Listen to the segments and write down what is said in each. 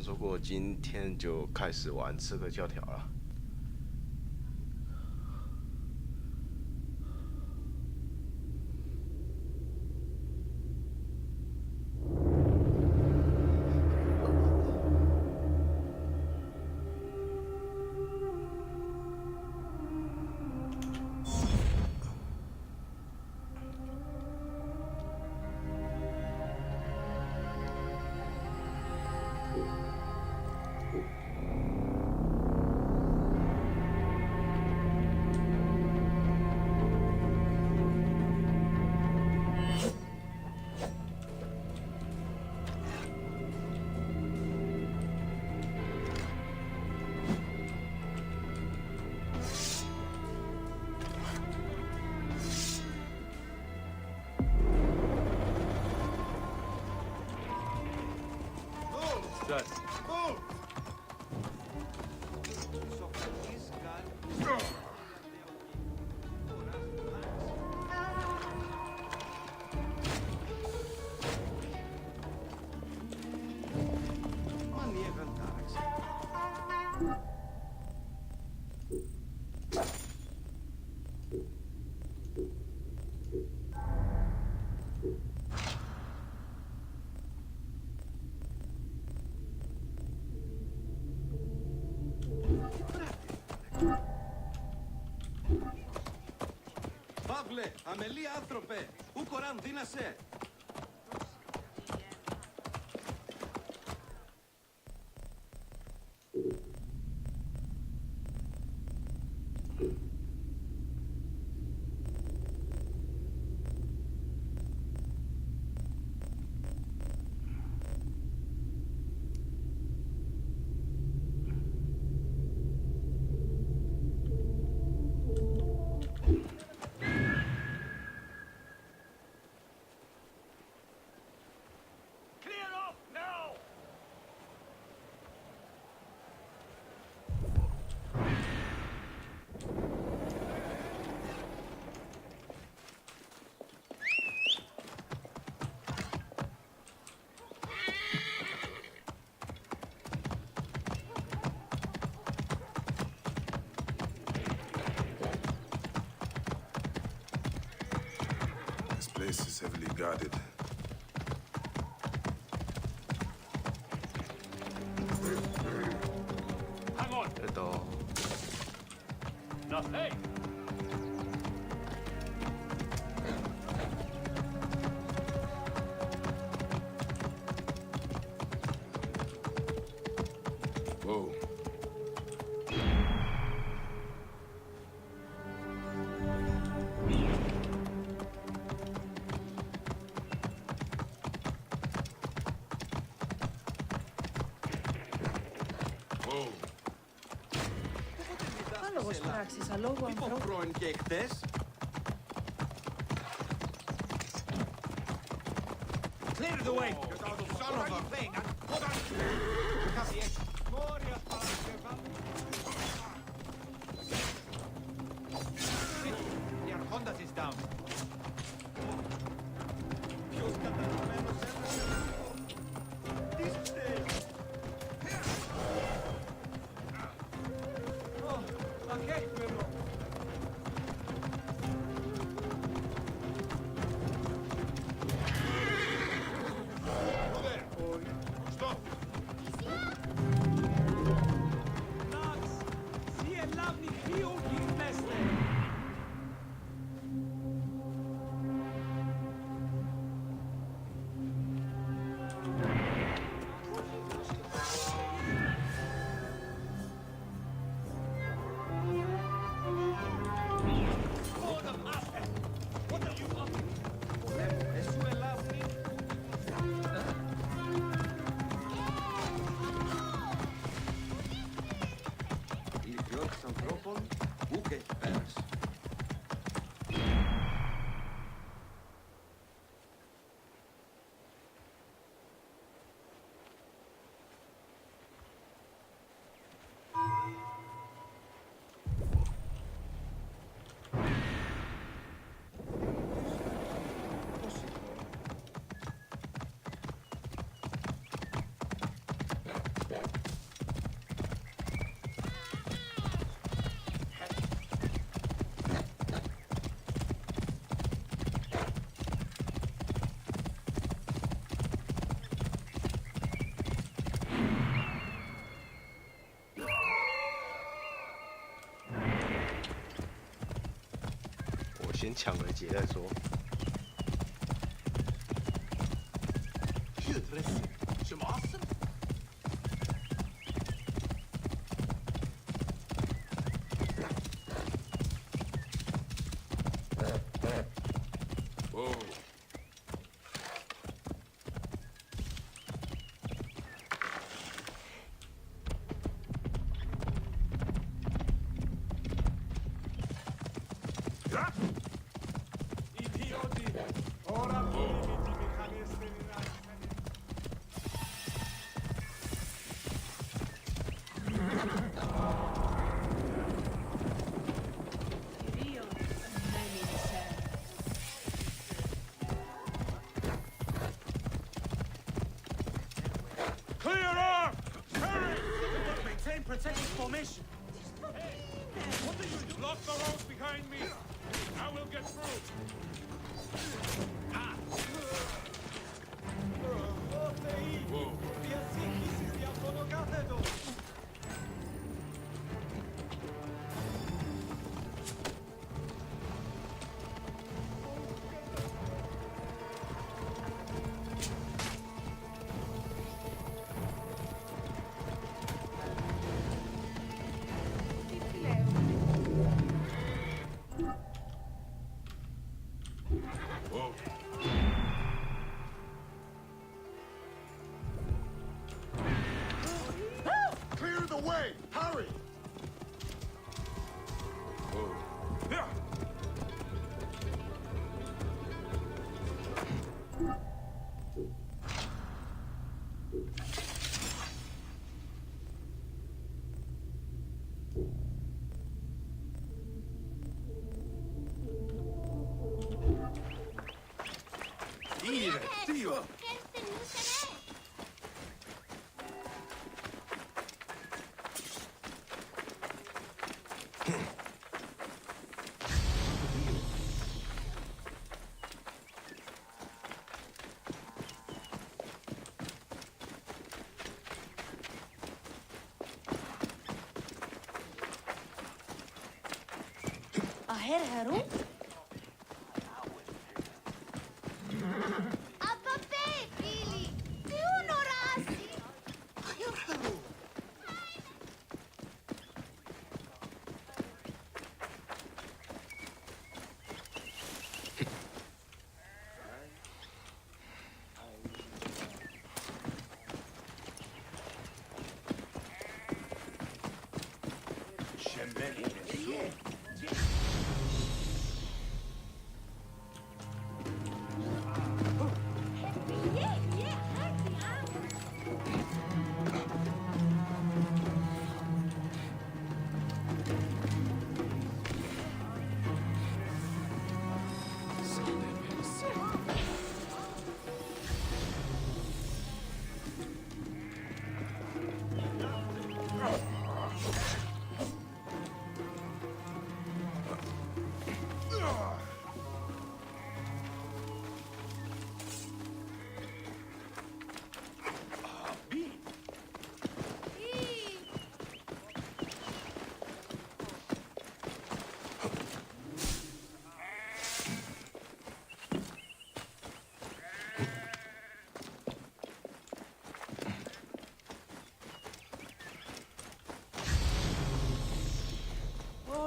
我说过今天就开始玩刺客教条了。Done. Παύλε, αμελή άνθρωπε, ου κοράν δίνασε. This place is heavily guarded. Hang on. Εδώ. No, hey. Whoa. Άλογος πράξης, αλόγου ανθρώπου. Πρώην και εκτές. Clear the way. Η αρχόντας is down. Ποιος καταραμένος έμεινε. Τι φταίει. Ακέχμενο. Stop! 先抢了劫再说。 Whoa. Idioti! Ora primi meccanismi di Κυρίως μέλισσε. Clear off! Hurry! Maintain protected formation. What do you do? Lock the roads behind me. I will get through. Whoa. Τι πλέον. Whoa. Clear the way! Hurry! Whoa. Yeah. Ire, Dio! Aher heru? Από φίλοι! Τι ονοράσει!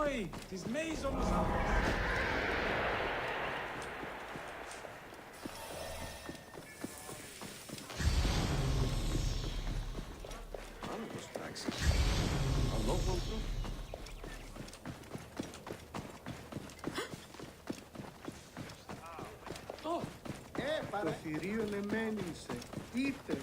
Oi! Tis meis almost up. Το θηρίο εμένησε. Είτε.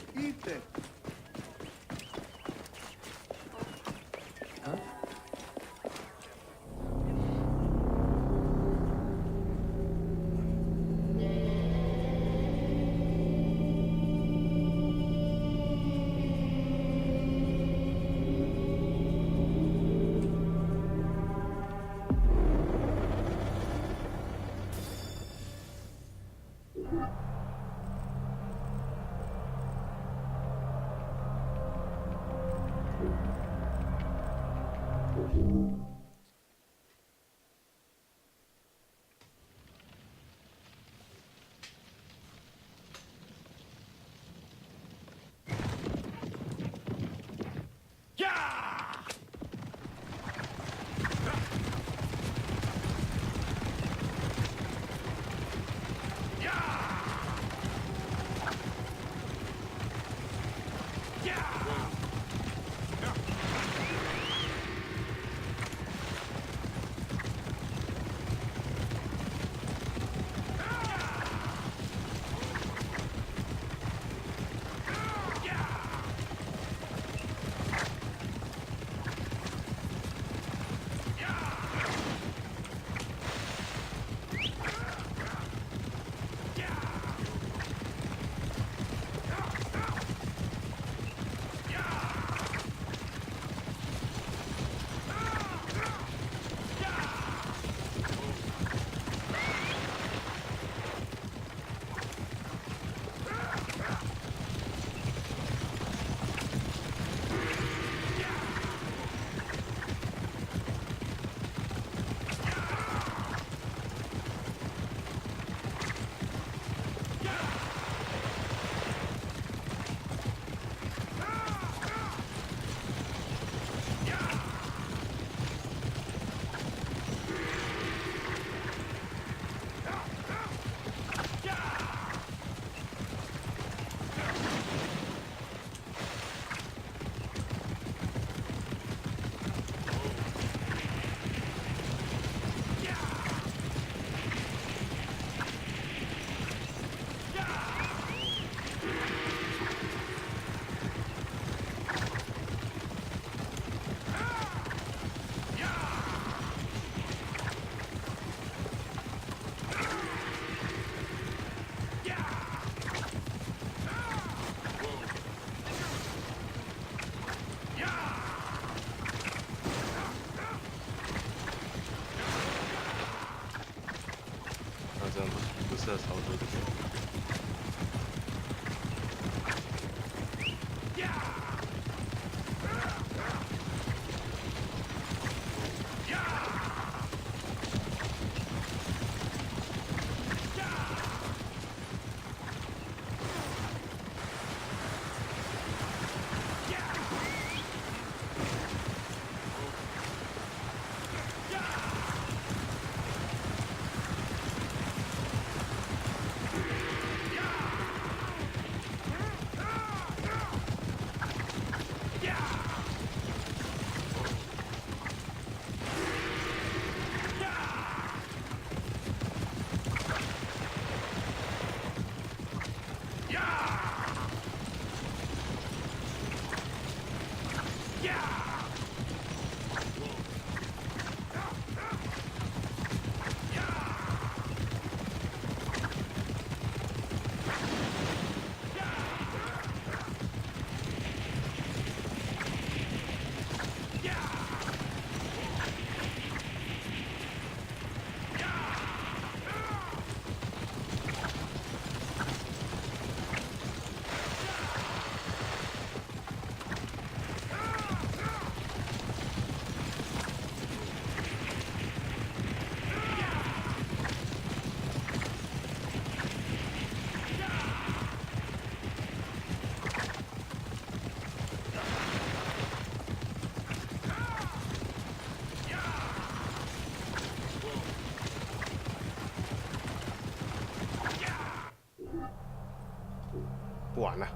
不玩了，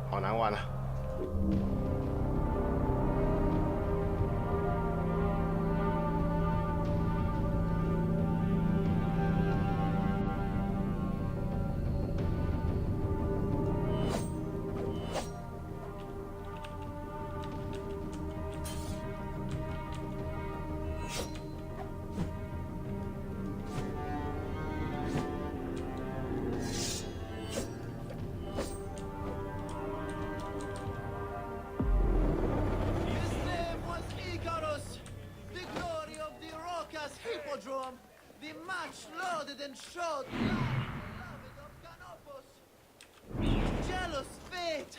好难玩啊。His name was Icarus, the glory of the Raucous Hippodrome, the much-lauded and showed beloved of Canopus. Jealous fate,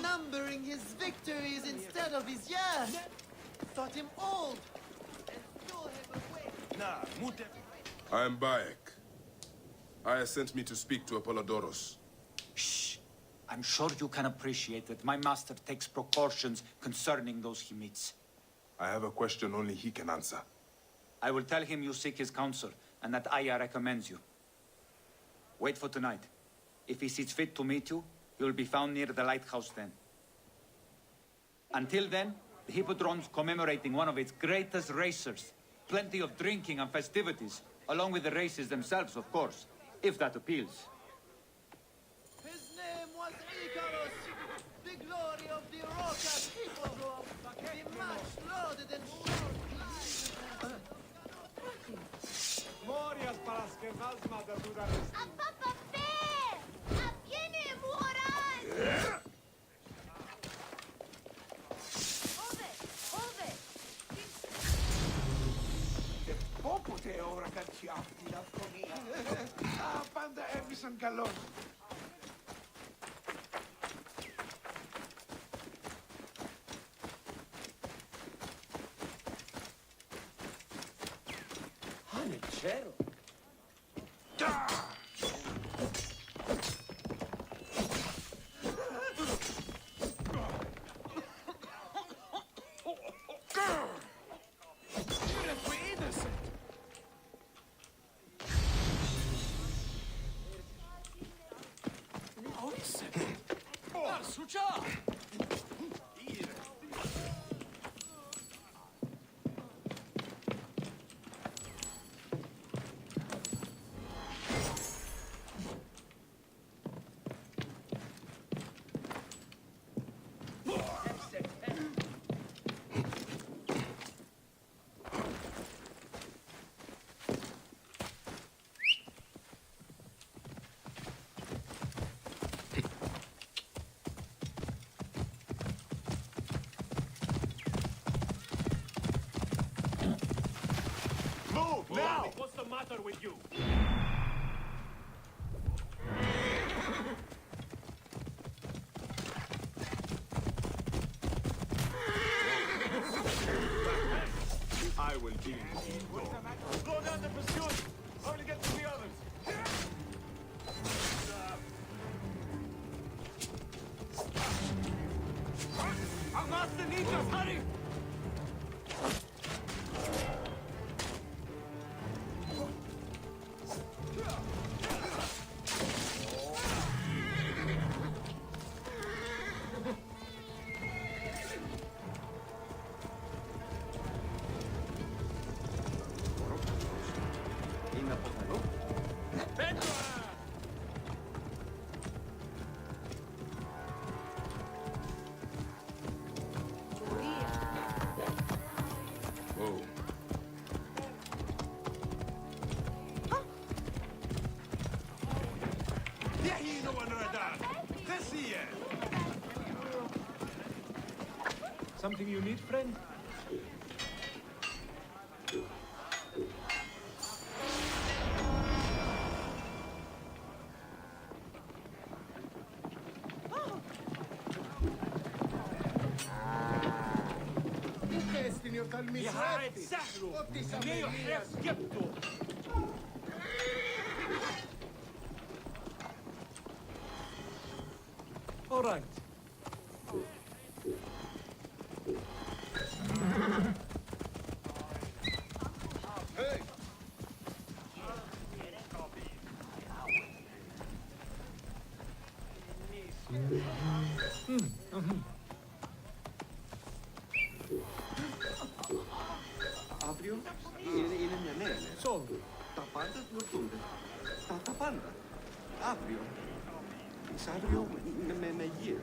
numbering his victories instead of his years, thought him old and stole him away. Nah, mute. I am Bayek. Aya sent me to speak to Apollodorus. Shh. I'm sure you can appreciate that my master takes precautions concerning those he meets. I have a question only he can answer. I will tell him you seek his counsel, and that Aya recommends you. Wait for tonight. If he sees fit to meet you, he will be found near the lighthouse then. Until then, the Hippodrome's commemorating one of its greatest racers. Plenty of drinking and festivities, along with the races themselves, of course, if that appeals. His name was Icarus, the glory of the Raucous Hippodrome, the much-lauded and showed. Morias παρασκευάσματα του δαρεστή. Απαπαπέ! Απιένε μου οράν! Ove! Όποτε ώρα κατσιάφτη την αυκονία. Πάντα έβησαν καλώς. Ανετσέρο. Move now! What's the matter with you? I will deal with you. Slow down the pursuit! Only get to the others! Our master needs us! Hurry! Viajino on radar. Tessie. Something you need, friend? يا عاد سهلوا ميو حرف جبته All right. Αύριο είναι μια νέα μέρα. So, Τα πάντα γιορτούνται. Τα πάντα. Αύριο. Αύριο με γύρω.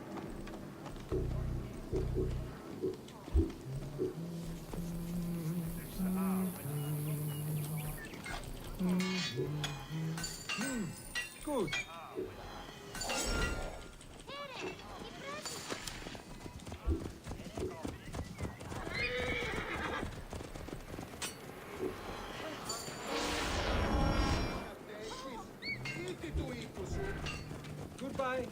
good. Goodbye.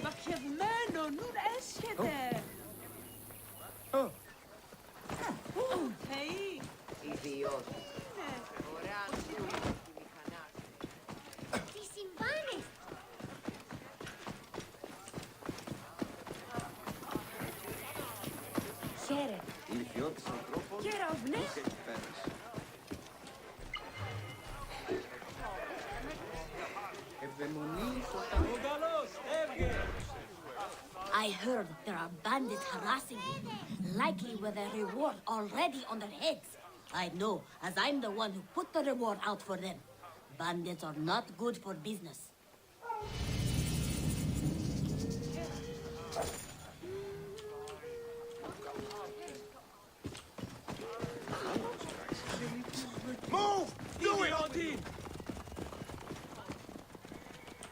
Μαχευμένο, νουν έσχεται. Θεή. Ιδιός. Τι συμβάνει! Χαίρε. Ηλικιώτης ανθρώπων Κεραυνέ. πώς έχει πέρασει. Ευδαιμονή σωστά. I heard there are bandits harassing me, likely with a reward already on their heads. I know, as I'm the one who put the reward out for them. Bandits are not good for business. Move! Do it!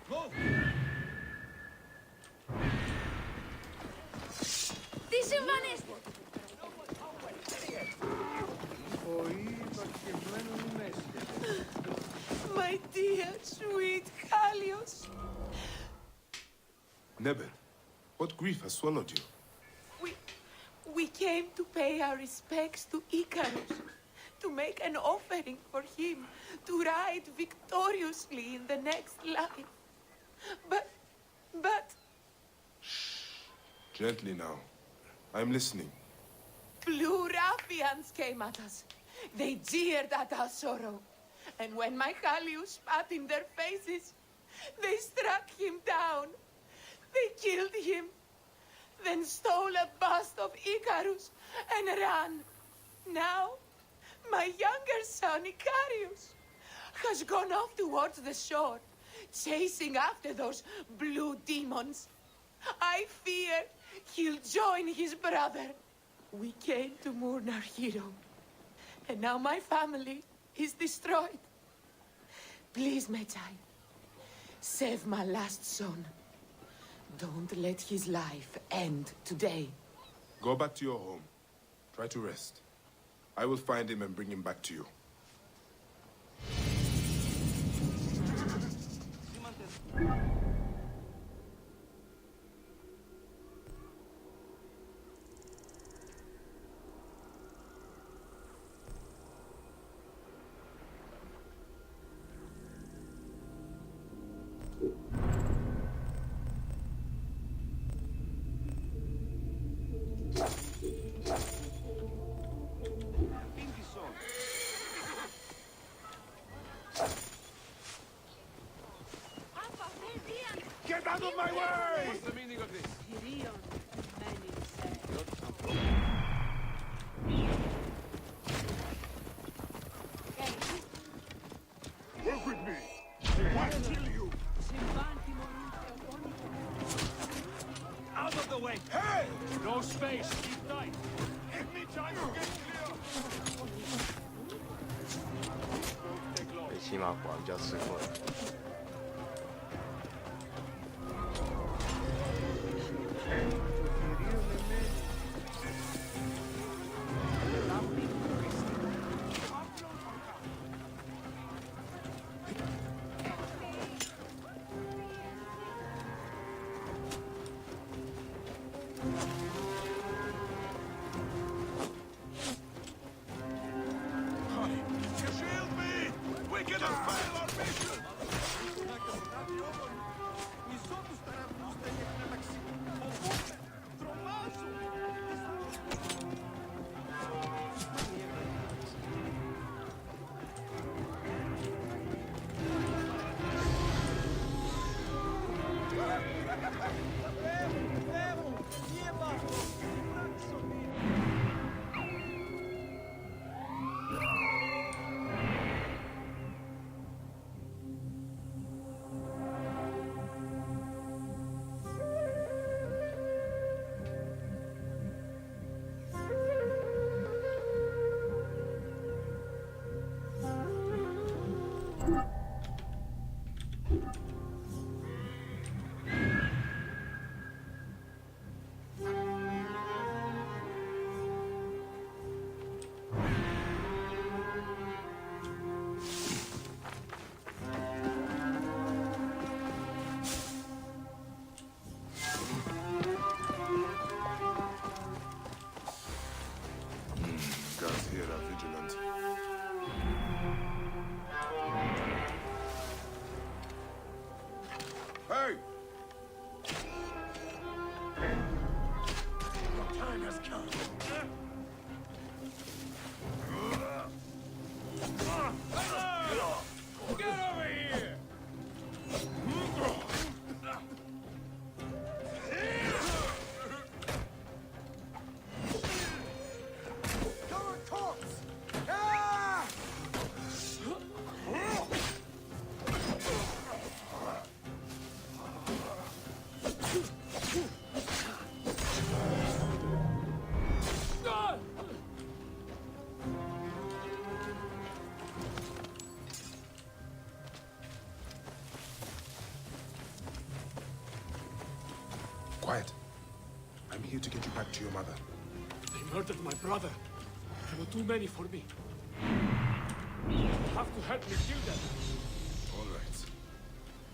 Move! Τι συμβάνει! My dear, sweet Halios. Neber, what grief has swallowed you? We came to pay our respects to Icarus, to make an offering for him, to ride victoriously in the next life. But... Gently now. I'm listening. Blue ruffians came at us. They jeered at our sorrow. And when my Halius spat in their faces, they struck him down. They killed him, then stole a bust of Icarus and ran. Now, my younger son, Icarius, has gone off towards the shore, chasing after those blue demons. I fear he'll join his brother. We came to mourn our hero, and now my family is destroyed. Please, Medjay, save my last son. Don't let his life end today. Go back to your home. Try to rest. I will find him and bring him back to you. Get out of my way! What's the meaning of this? Work with me. Why kill you? Out of the way! Hey! No space! Keep tight! Give me time to get clear. 北骑马果然比较吃亏。You shield me! We cannot fail our mission! Guards here are vigilant. Hey! Your time has come. Get over here! You're a corpse! Ah! Quiet. I'm here to get you back to your mother. They murdered my brother. There were too many for me. You have to help me kill them. All right.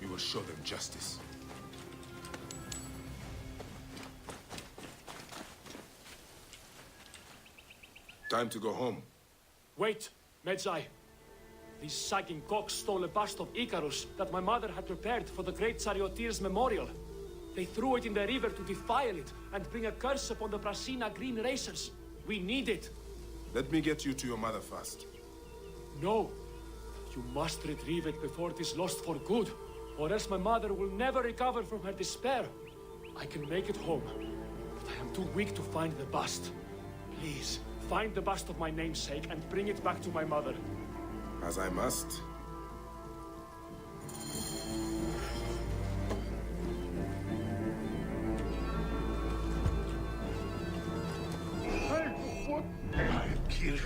We will show them justice. Time to go home. Wait, Medjay. These sagging cocks stole a bust of Icarus that my mother had prepared for the great charioteer's memorial. They threw it in the river to defile it and bring a curse upon the Brasina green racers. We need it. Let me get you to your mother first. No. You must retrieve it before it is lost for good, or else my mother will never recover from her despair. I can make it home, but I am too weak to find the bust. Please, find the bust of my namesake and bring it back to my mother. As I must. I kill you.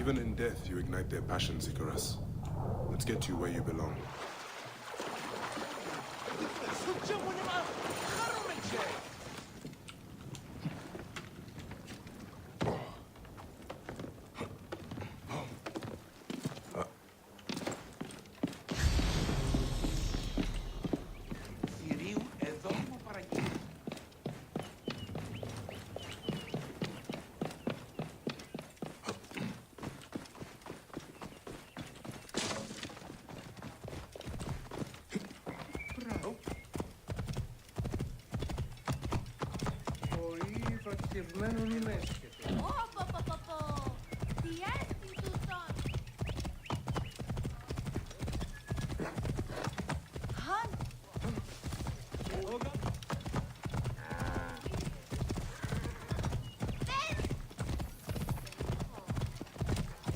Even in death, you ignite their passions, Icarus. Let's get you where you belong. Θηρίου εδώ μου παραγγείλει. Μπράβο. Πολύ βραχευμένο μην έσχεται. Τι έστει τούτον.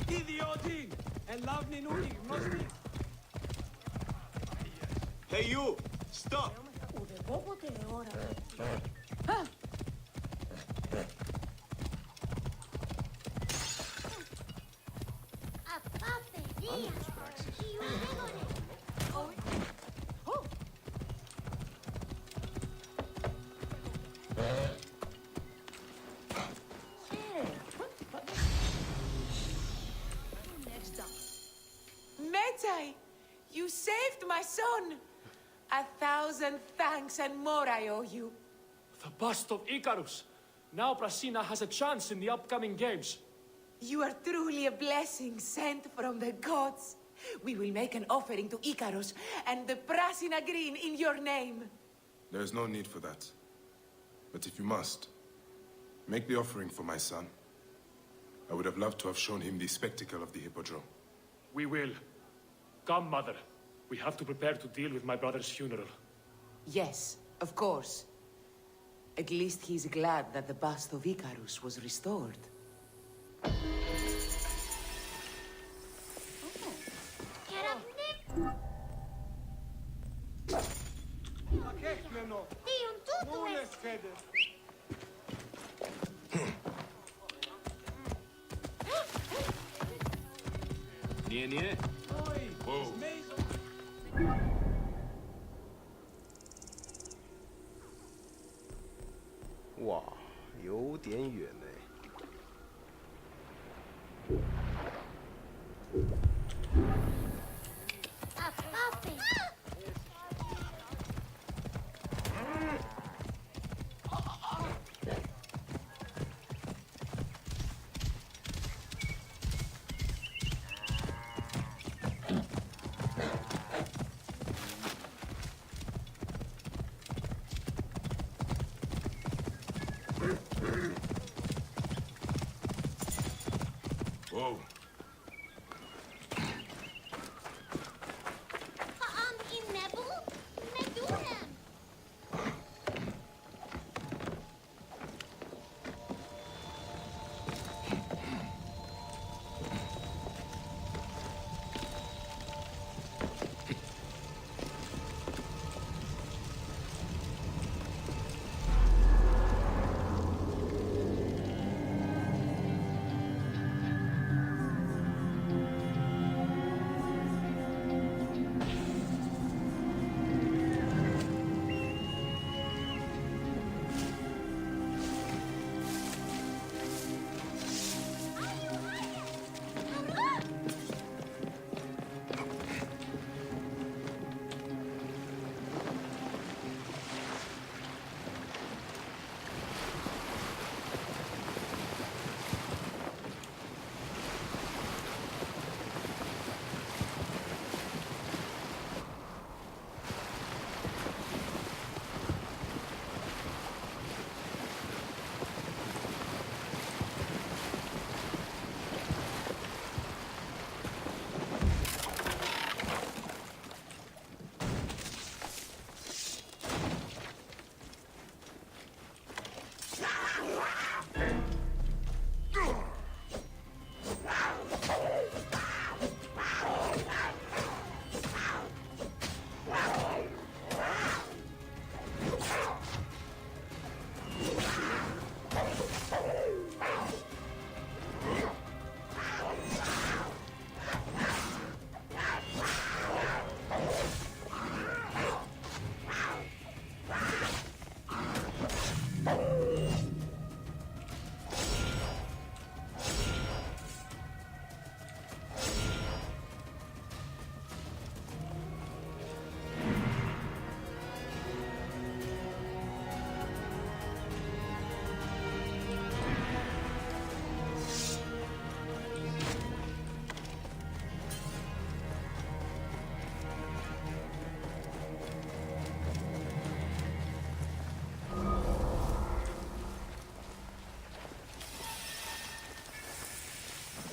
Ιδιώτη! Ελάβνην ούλη, γνώστη. Hey you! Stop! Ουδεπόποτε ώρα. Απά παιδεία. Ιουδέγονε. Medjay, you saved my son. 1,000 thanks and more I owe you. The bust of Icarus. Now Prasina has a chance in the upcoming games. You are truly a blessing sent from the gods. We will make an offering to Icarus and the Prasina Green in your name. There is no need for that. But if you must, make the offering for my son. I would have loved to have shown him the spectacle of the Hippodrome. We will. Come, mother. We have to prepare to deal with my brother's funeral. Yes, of course. At least he's glad that the bust of Icarus was restored. Μακέχνενο. Τίον τούτου Μούλες έστει. φέντε.捏。 哇，有点远呢。Απά παιδεία. Whoa. Faam in nebu. Medunem.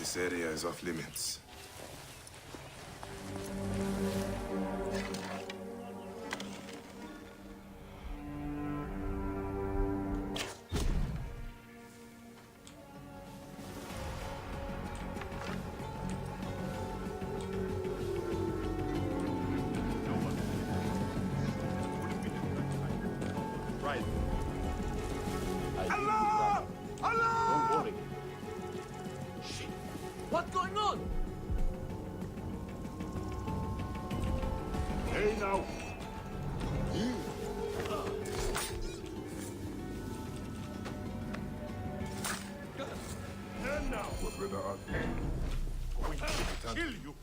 This area is off limits. Right. Allah! Allah! Don't worry. Shit! What's going on? Hey now. And now. What brother are Going to kill you.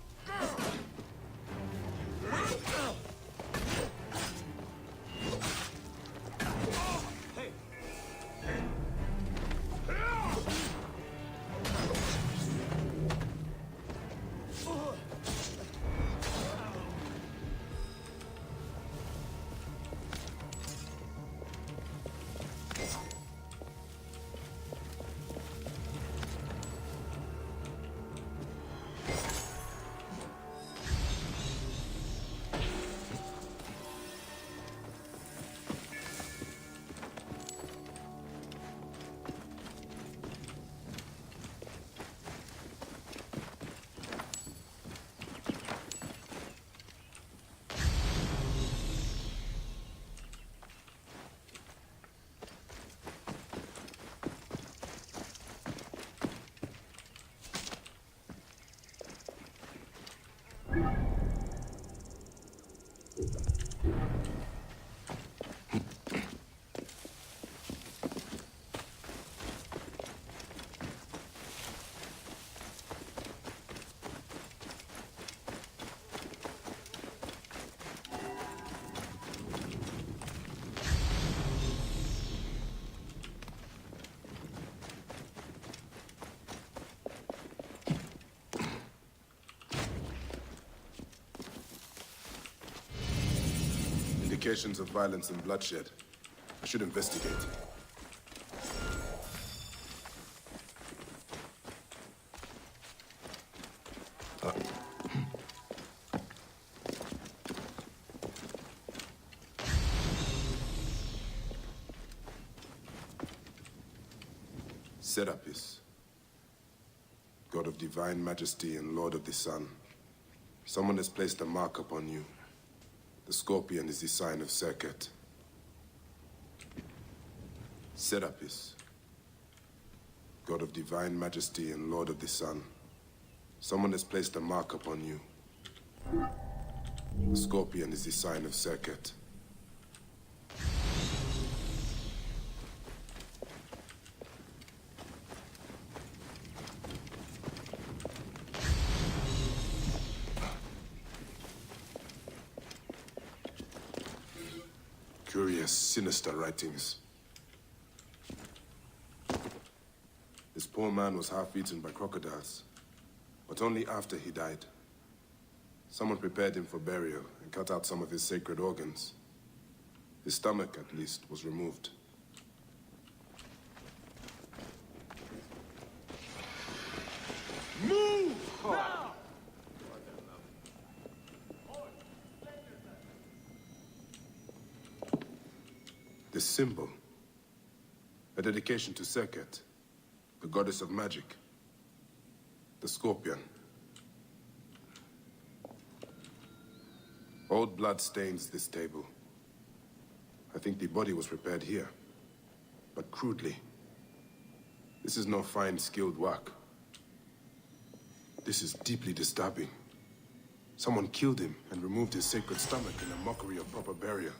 Indications of violence and bloodshed. I should investigate. Serapis, God of divine majesty and Lord of the sun, someone has placed a mark upon you. The scorpion is the sign of Serket. Serapis, God of divine majesty and Lord of the sun, someone has placed a mark upon you. The scorpion is the sign of Serket. Curious, sinister writings. This poor man was half eaten by crocodiles, but only after he died. Someone prepared him for burial and cut out some of his sacred organs. His stomach, at least, was removed. Move! Now! This symbol, a dedication to Serket, the goddess of magic, the scorpion. Old blood stains this table. I think the body was prepared here, but crudely. This is no fine, skilled work. This is deeply disturbing. Someone killed him and removed his sacred stomach in a mockery of proper burial.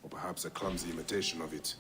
Or perhaps a clumsy imitation of it.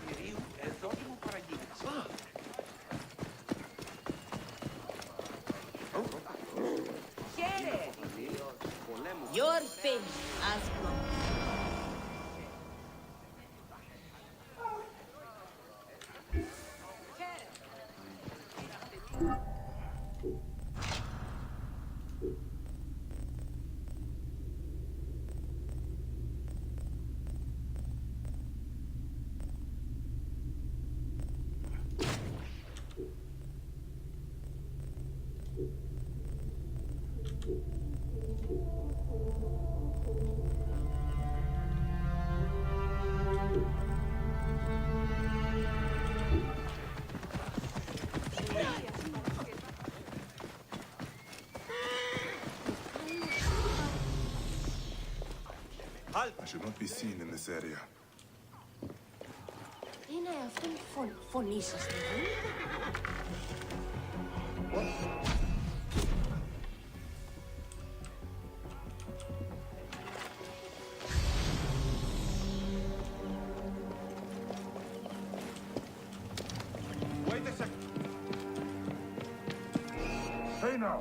Κυρίου, εδώ μου παραγγείλεις. Your fate, as promised. I should not be seen in this area. Είναι αυτό η φωνή σας, παιδί. Wait a second. Hey now!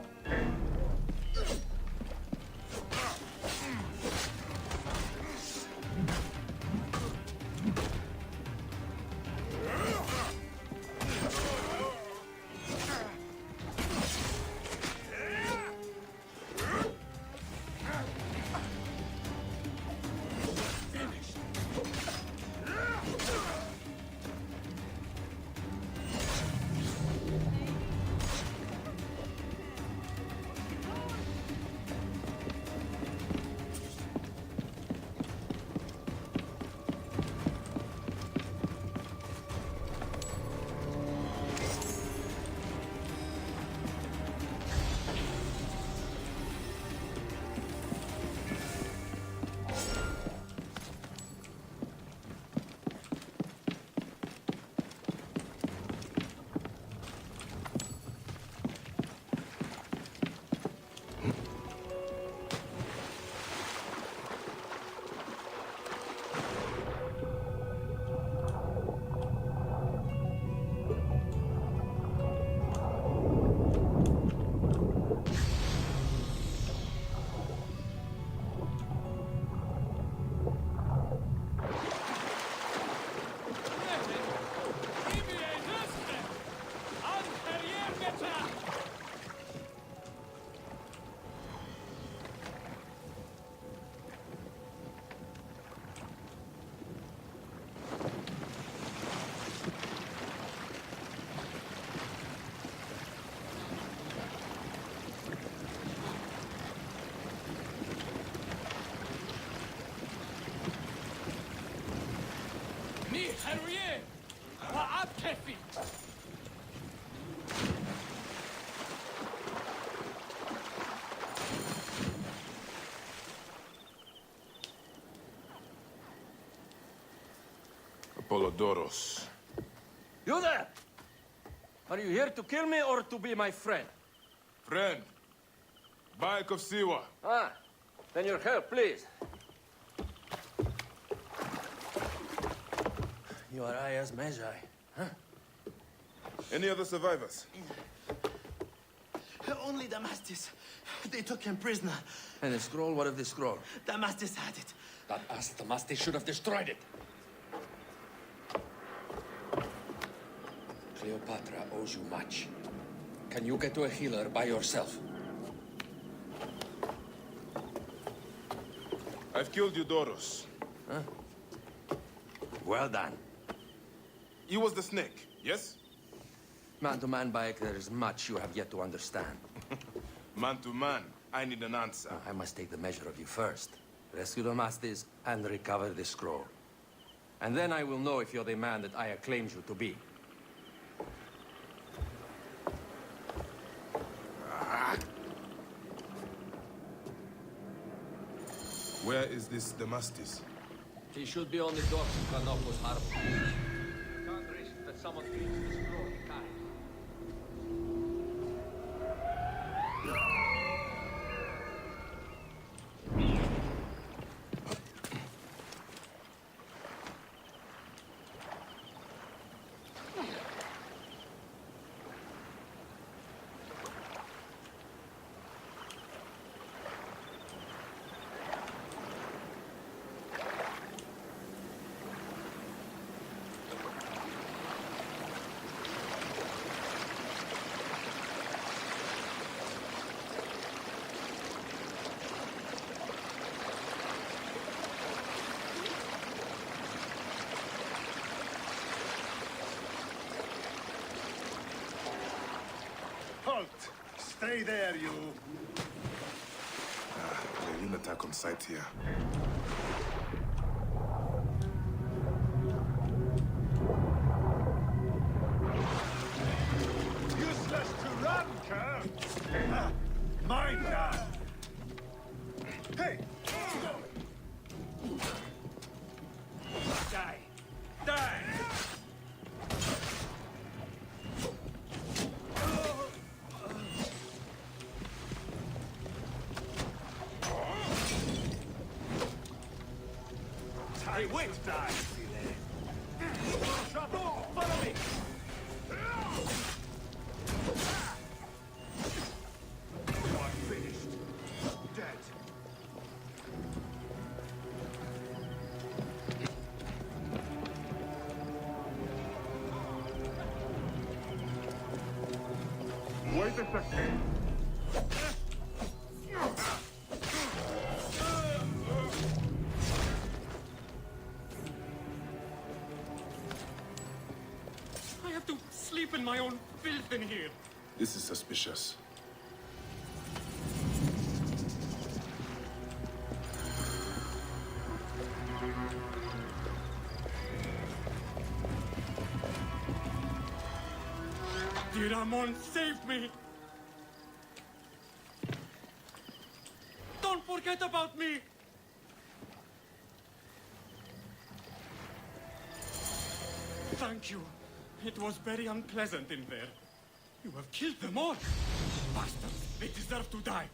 حلوين وعب كيفي Apollodoros. You there! Are you here to kill me or to be my friend? Friend. Bayek of Siwa. Ah, then your help, please. You are Aya's Magi, huh? Any other survivors? Only Damastis. They took him prisoner. And the scroll? What of the scroll? Damastis had it. That ass Damastis should have destroyed it. Cleopatra owes you much. Can you get to a healer by yourself? I've killed Eudoros. Huh? Well done. He was the snake, yes? Man to man, Bayek, there is much you have yet to understand. Man to man, I need an answer. I must take the measure of you first. Rescue Damastis and recover the scroll. And then I will know if you're the man that Aya claims you to be. this Damastis? He should be on the docks of Canopus Harbor. Can't risk that someone reads the scroll, Kai. Halt! Stay there, you! They will attack on sight here. Useless to run, cur! Mine now! Hey! Die! Die! Hey, wait! Die! Follow me! You are finished. Dead. Wait a second. I have to sleep in my own filth in here. This is suspicious. Diramon, save me! Don't forget about me! Thank you. It was very unpleasant in there. You have killed them all. Bastards, they deserve to die.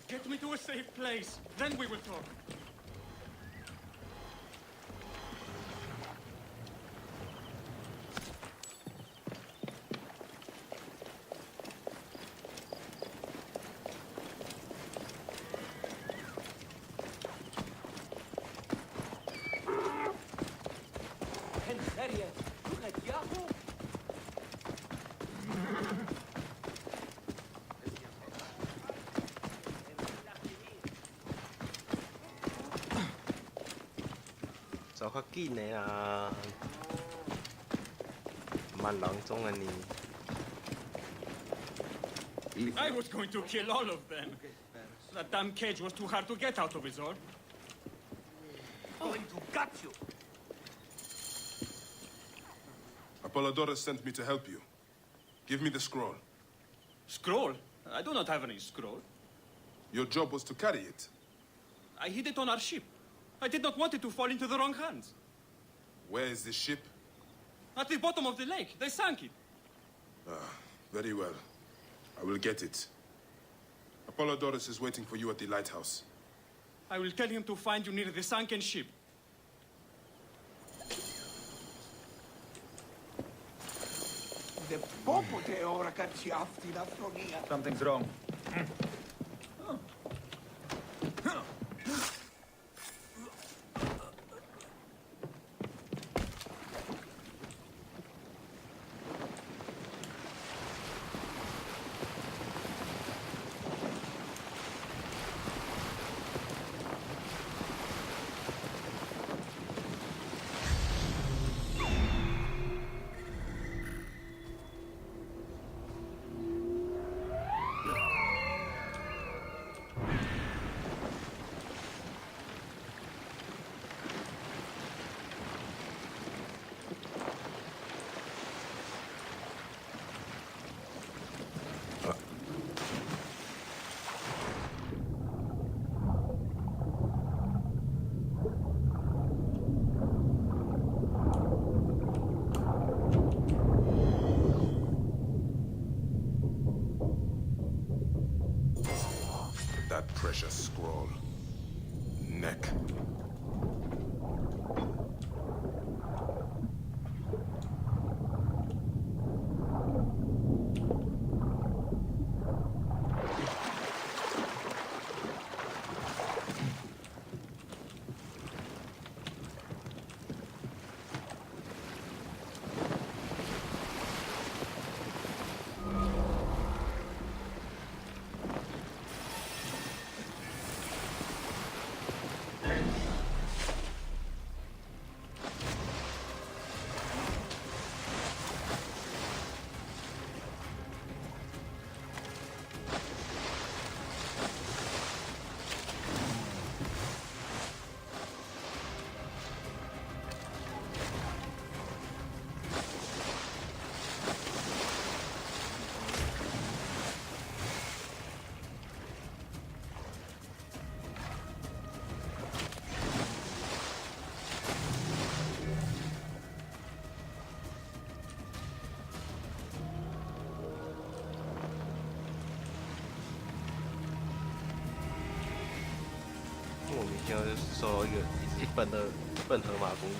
Get me to a safe place, then we will talk.走較緊的啦，慢郎中啊你。 I was going to kill all of them. That damn cage was too hard to get out of, is all. Going to gut you! Apollodorus sent me to help you. Give me the scroll. Scroll? I do not have any scroll. Your job was to carry it. I hid it on our ship. I did not want it to fall into the wrong hands. Where is the ship? At the bottom of the lake. They sank it. Very well. I will get it. Apollodorus is waiting for you at the lighthouse. I will tell him to find you near the sunken ship. Δεν πω ποτέ ώρα κάτι αυτή την αφρονία. Something's wrong. 听到就是受到一份的河马攻击。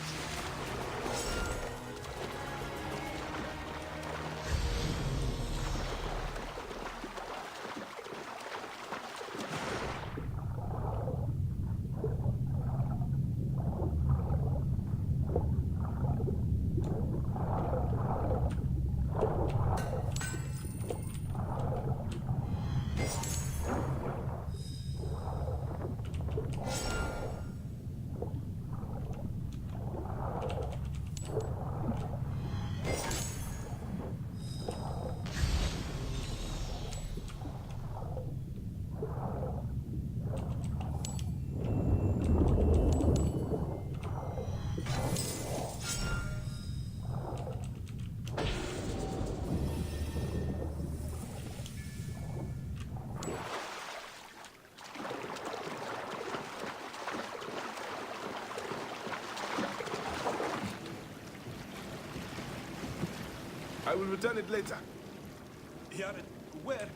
I will return it later. Jared, where?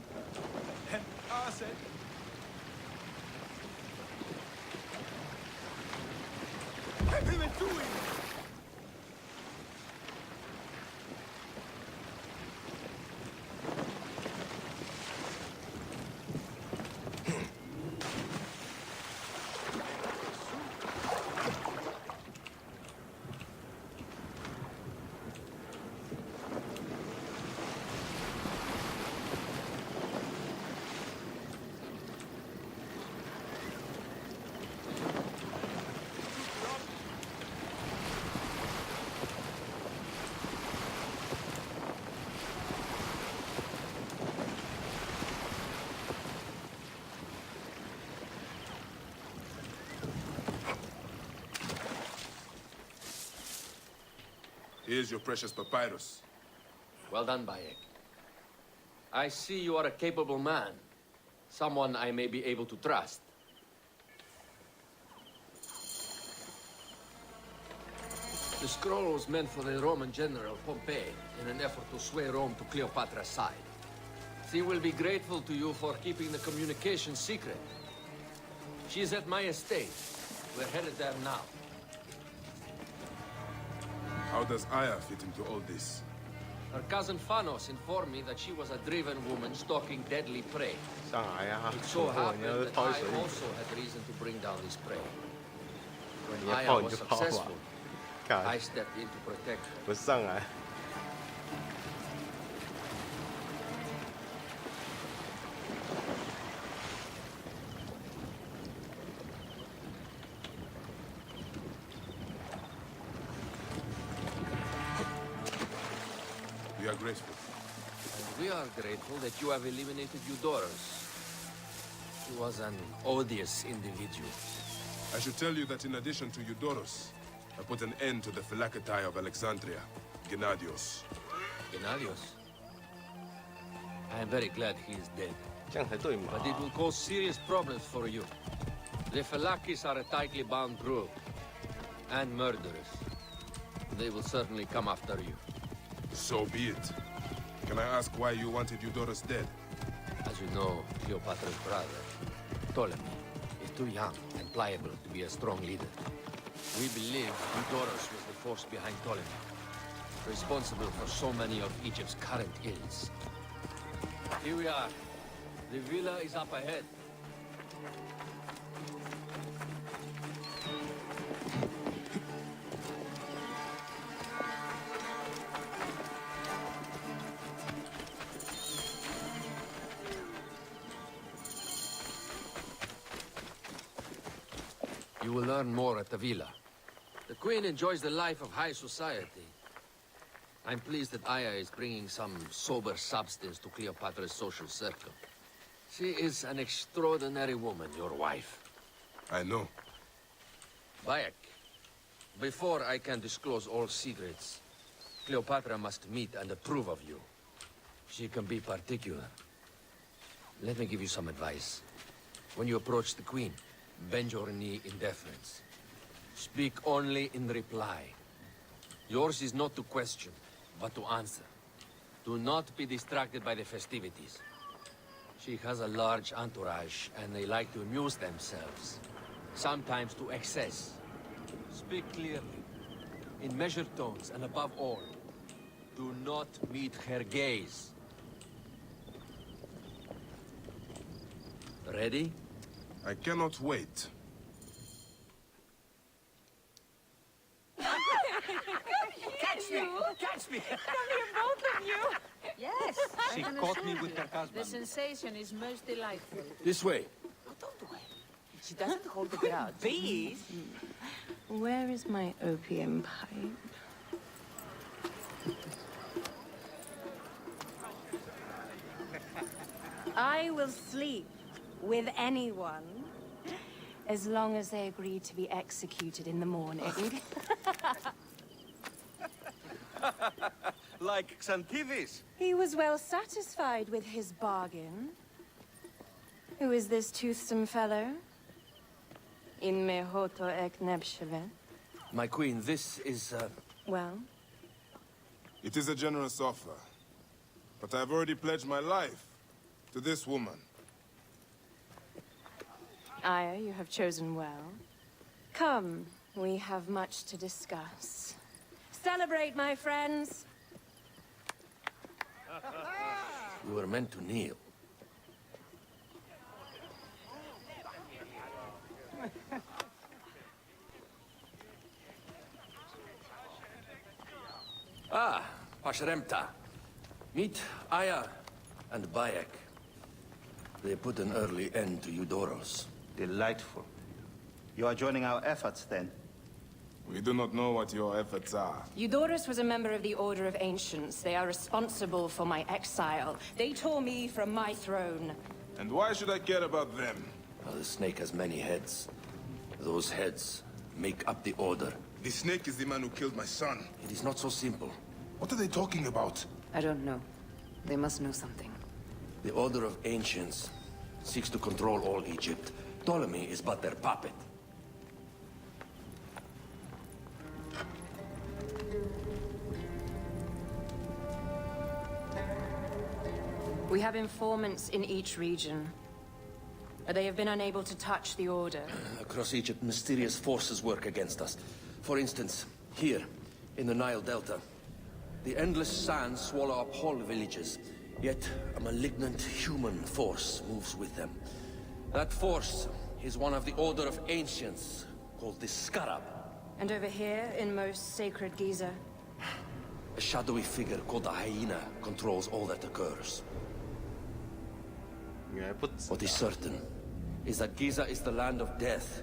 And I said, what are you doing? Here's your precious papyrus. Well done, Bayek. I see you are a capable man. Someone I may be able to trust. The scroll was meant for the Roman general Pompey in an effort to sway Rome to Cleopatra's side. She will be grateful to you for keeping the communication secret. She is at my estate. We're headed there now. How does Aya fit into all this? Her cousin Phanos informed me that she was a driven woman stalking deadly prey. 上来呀、It so 突破你要 happened that 抛 I 水， also had reason to bring down this prey. 你要 Aya 抛你 was 就抛吧 successful. 看 I stepped in to protect her. 不上来。We are grateful. And we are grateful that you have eliminated Eudorus. He was an odious individual. I should tell you that in addition to Eudorus, I put an end to the Phylacetae of Alexandria, Gennadios. Gennadios? I am very glad he is dead. 这样才对嘛。 But it will cause serious problems for you. The Phylakis are a tightly bound group. And murderers. They will certainly come after you. So be it. Can I ask why you wanted Eudorus dead? As you know, Cleopatra's brother, Ptolemy, is too young and pliable to be a strong leader. We believe Eudorus was the force behind Ptolemy, responsible for so many of Egypt's current ills. Here we are. The villa is up ahead. You will learn more at the villa. The Queen enjoys the life of high society. I'm pleased that Aya is bringing some sober substance to Cleopatra's social circle. She is an extraordinary woman, your wife. I know. Bayek, before I can disclose all secrets, Cleopatra must meet and approve of you. She can be particular. Let me give you some advice. When you approach the Queen, bend your knee in deference. Speak only in reply. Yours is not to question, but to answer. Do not be distracted by the festivities. She has a large entourage, and they like to amuse themselves. sometimes to excess. Speak clearly, in measured tones, and above all, do not meet her gaze. Ready? I cannot wait. Catch me! Catch me! Both of you! Yes, She I can caught me assure with you. her husband. The sensation is most delightful. This way. Oh, don't do it. She doesn't hold the grudge. Please? Where is my opium pipe? I will sleep with anyone as long as they agree to be executed in the morning. Like Xantivis. He was well satisfied with his bargain. Who is this toothsome fellow? In mehoto ek nebsheve. My queen, this is, Well, It is a generous offer, but I have already pledged my life to this woman. Aya, you have chosen well. Come, we have much to discuss. Celebrate, my friends! you were meant to kneel. Ah, Pashremta. Meet Aya and Bayek. They put an early end to Eudoros. Delightful. You are joining our efforts, then? We do not know what your efforts are. Eudoros was a member of the Order of Ancients. They are responsible for my exile. They tore me from my throne. And why should I care about them? Well, the snake has many heads. Those heads make up the Order. The snake is the man who killed my son. It is not so simple. What are they talking about? I don't know. They must know something. The Order of Ancients seeks to control all Egypt. Ptolemy is but their puppet. We have informants in each region. They have been unable to touch the Order. Across Egypt, mysterious forces work against us. For instance, here, in the Nile Delta, the endless sands swallow up whole villages, yet a malignant human force moves with them. That force is one of the Order of Ancients, called the Scarab. And over here, in most sacred Giza? A shadowy figure called the Hyena controls all that occurs. What is certain is that Giza is the land of death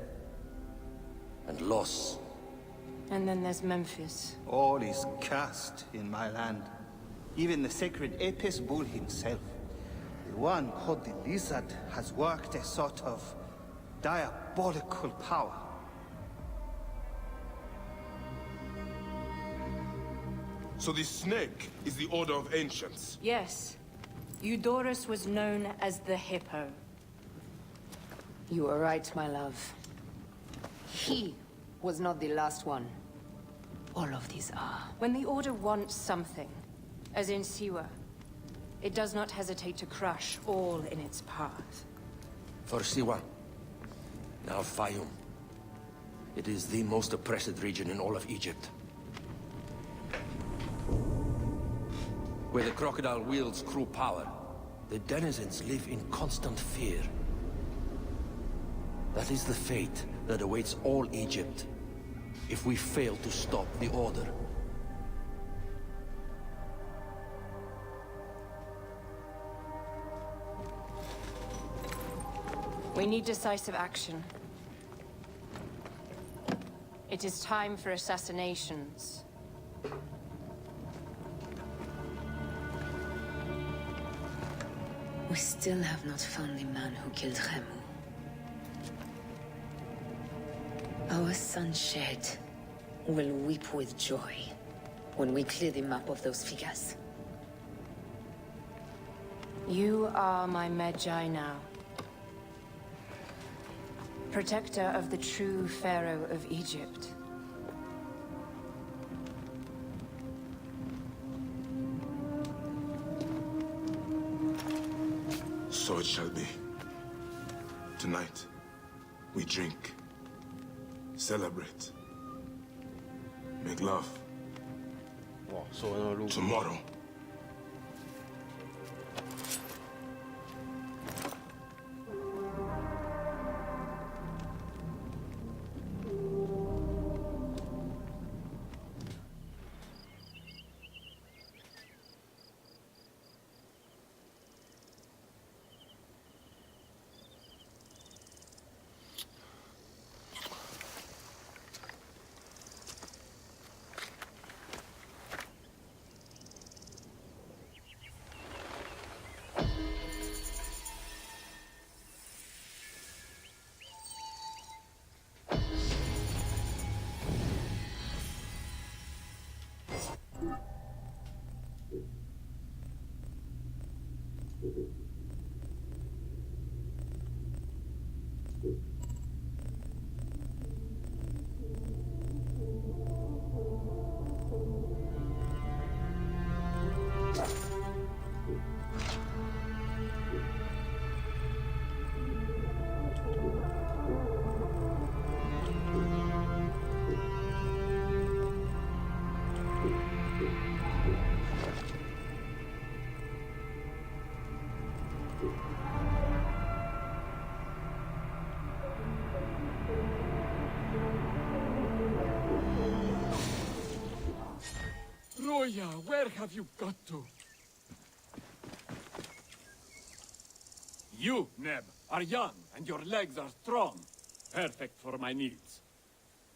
and loss. And then there's Memphis. All is cursed in my land. Even the sacred Apis bull himself. The one called the Lizard has worked a sort of diabolical power. So the snake is the Order of Ancients? Yes. Eudoros was known as the Hippo. You are right, my love. He was not the last one. All of these are. When the Order wants something, as in Siwa, it does not hesitate to crush all in its path. For Siwa, now Fayum. It is the most oppressed region in all of Egypt. Where the crocodile wields cruel power, the denizens live in constant fear. That is the fate that awaits all Egypt if we fail to stop the Order. We need decisive action. It is time for assassinations. We still have not found the man who killed Khemu. Our son Shed will weep with joy when we clear the map of those figures. You are my Medjay now. Protector of the true Pharaoh of Egypt. So it shall be. Tonight, we drink Celebrate. Make love. 哇，说那个路 Tomorrow. Roya, where have you got to? You, Neb, are young, and your legs are strong. Perfect for my needs.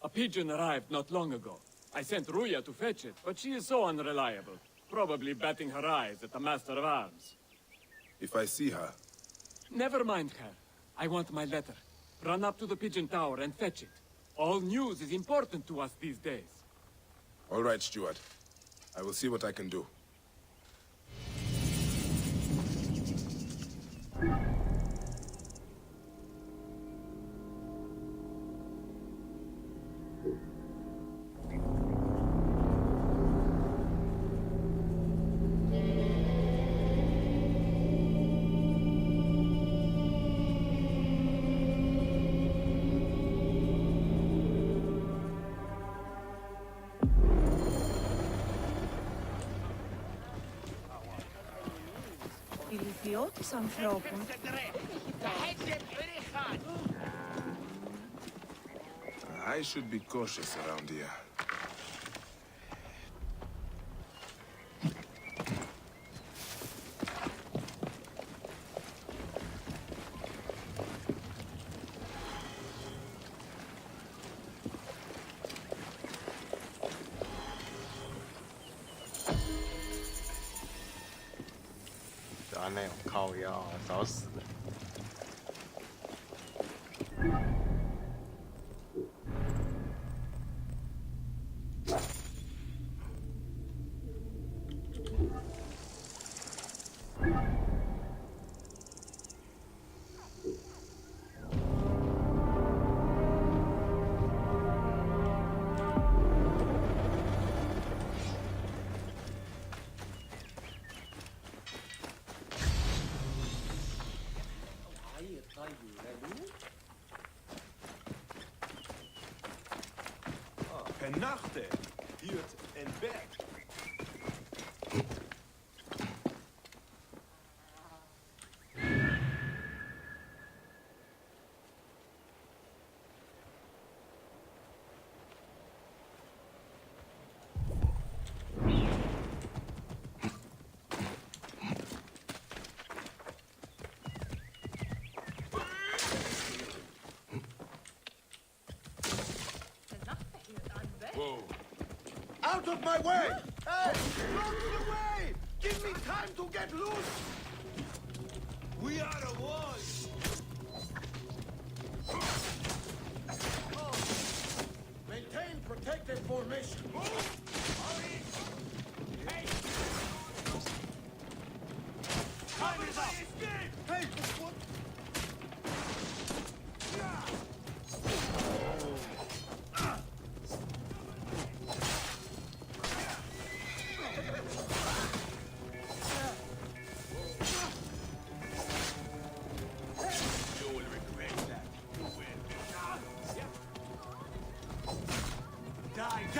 A pigeon arrived not long ago. I sent Ruya to fetch it, but she is so unreliable. Probably batting her eyes at the Master of Arms. If I see her... Never mind her. I want my letter. Run up to the pigeon tower and fetch it. All news is important to us these days. All right, Steward. I will see what I can do. Ηλικιώτης ανθρώπων. I should be cautious around here.那种靠腰啊，找死了。Nachten, hiert en bed. Whoa. Out of my way! Hey! Block the way! Give me time to get loose! We are the ones! Maintain protected formation. Hey! Time is up! Hey! What?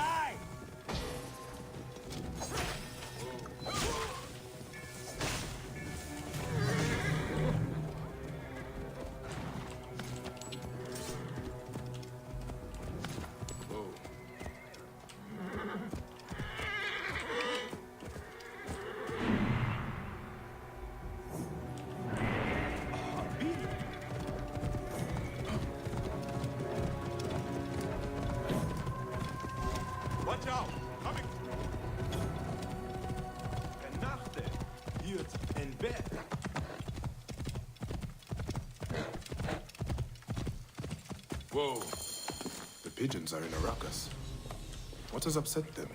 Die! Watch out! Coming! Genachte! Hiert en bed! Whoa. The pigeons are in a ruckus. What has upset them?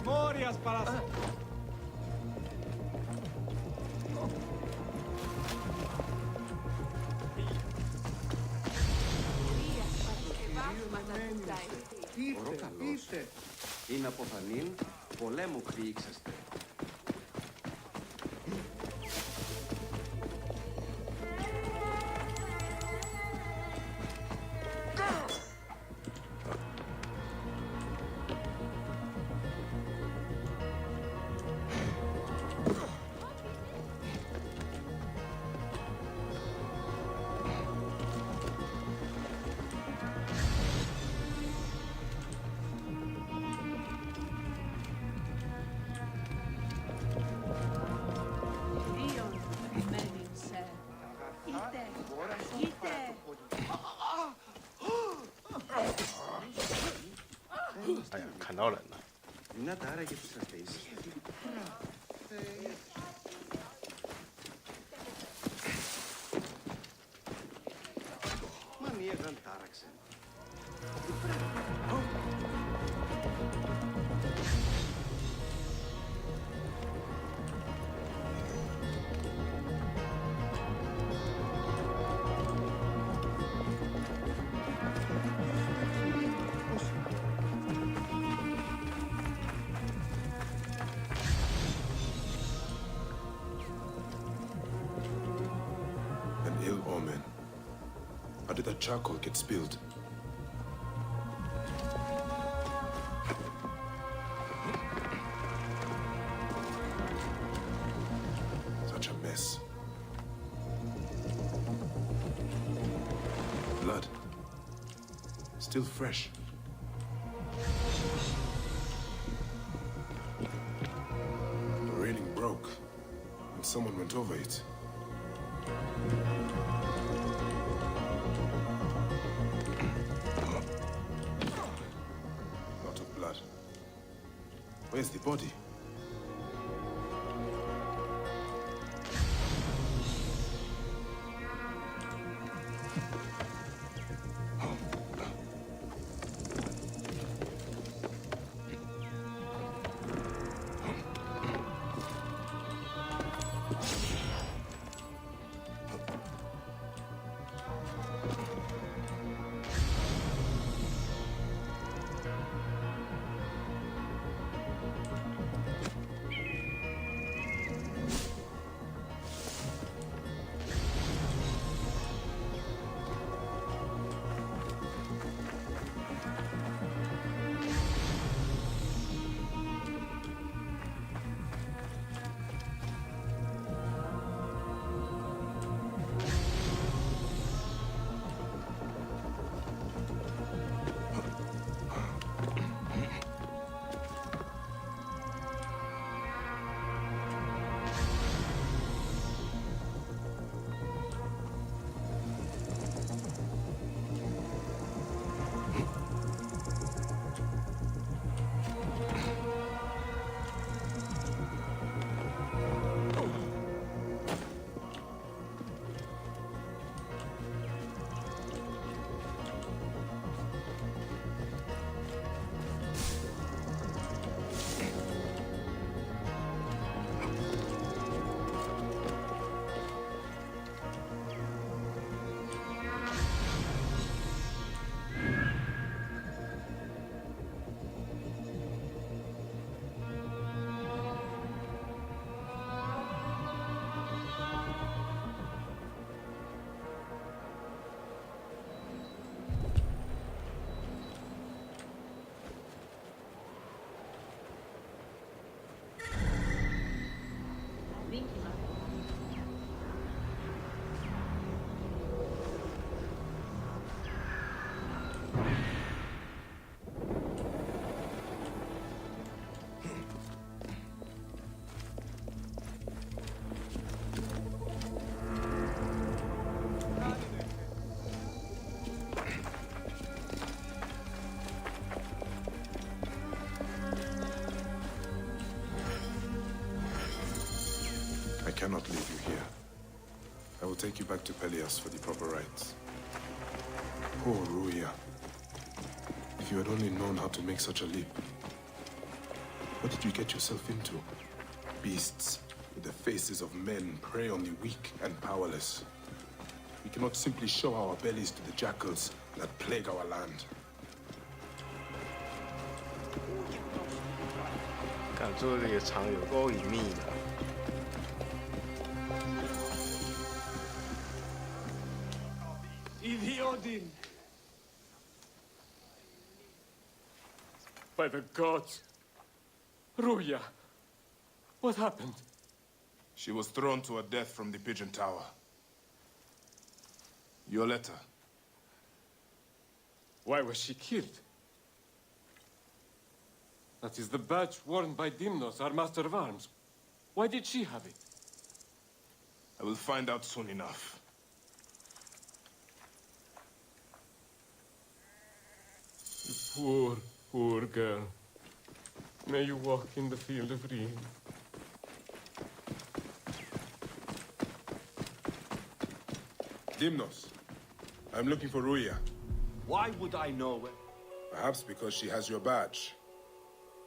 Morias para... Ήρθε. Είναι από θανήν, πολέμου χρήξαστε.哎呀，砍到人了！ Να τα άραγε τους αφήσεις. Μα μία δεν τάραξε. An ill omen. How did that charcoal get spilled? Such a mess. Blood. Still fresh. The railing broke, and someone went over it. Lot of blood. Where's the body? cannot leave you here. I will take you back to Pelias for the proper rites. Poor Ruya. If you had only known how to make such a leap. What did you get yourself into? Beasts with the faces of men prey on the weak and powerless. We cannot simply show our bellies to the jackals that plague our land. 看这里的场有够隐秘的。Idiodin! By the gods! Ruya! What happened? She was thrown to her death from the Pigeon Tower. Your letter. Why was she killed? That is the badge worn by Dimnos, our master of arms. Why did she have it? I will find out soon enough. Poor, poor girl. May you walk in the field of Reen. Dimnos, I'm looking for Ruya. Why would I know it? Perhaps because she has your badge.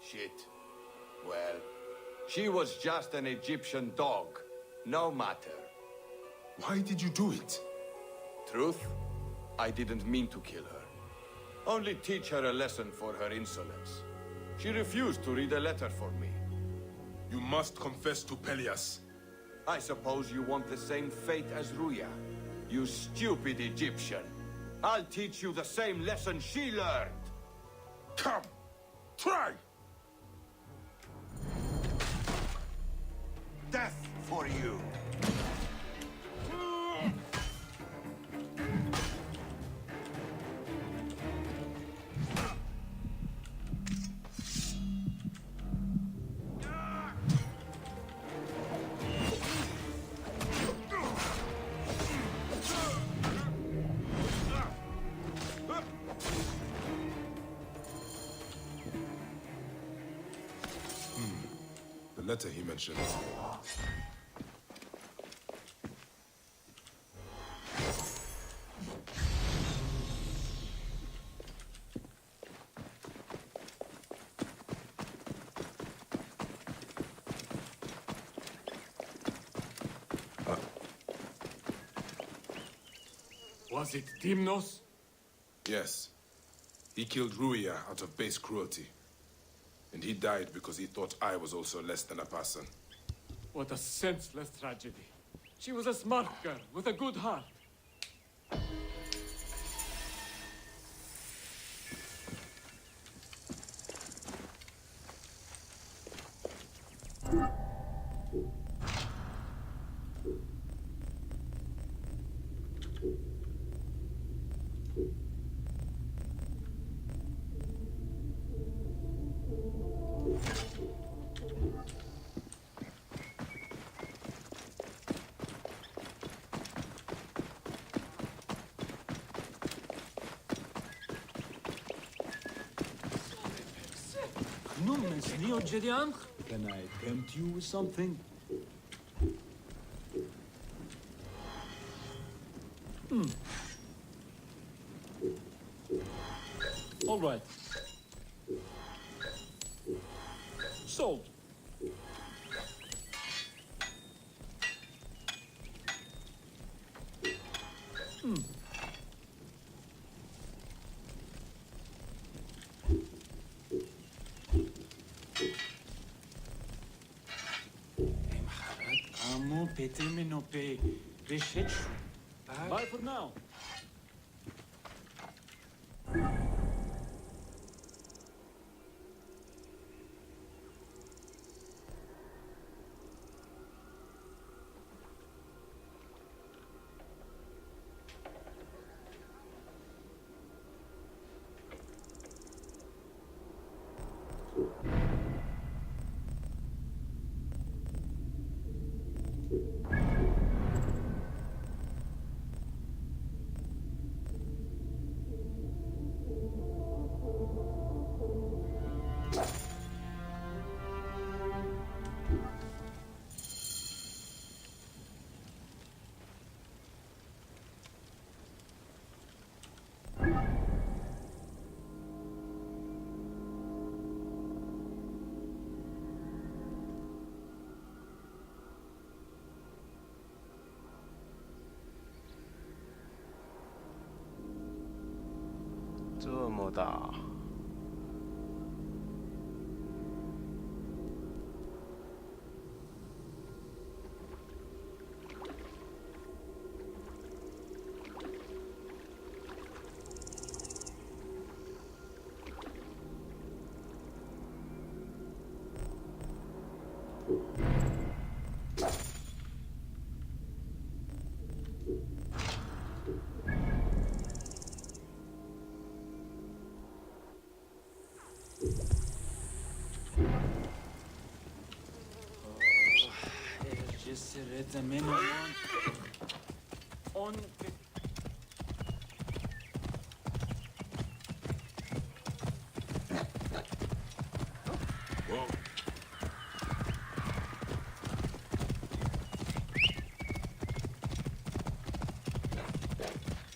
Shit. Well, she was just an Egyptian dog. No matter. Why did you do it? Truth? I didn't mean to kill her. Only teach her a lesson for her insolence. She refused to read a letter for me. You must confess to Pelias. I suppose you want the same fate as Ruya. You stupid Egyptian. I'll teach you the same lesson she learned. Come! Try! Death for you! The letter he mentioned. Was it Dimnos? Yes. He killed Ruya out of base cruelty. And he died because he thought I was also less than a person. What a senseless tragedy. She was a smart girl with a good heart. Can I tempt you with something? All right. Sold. Bye for now. 这么大。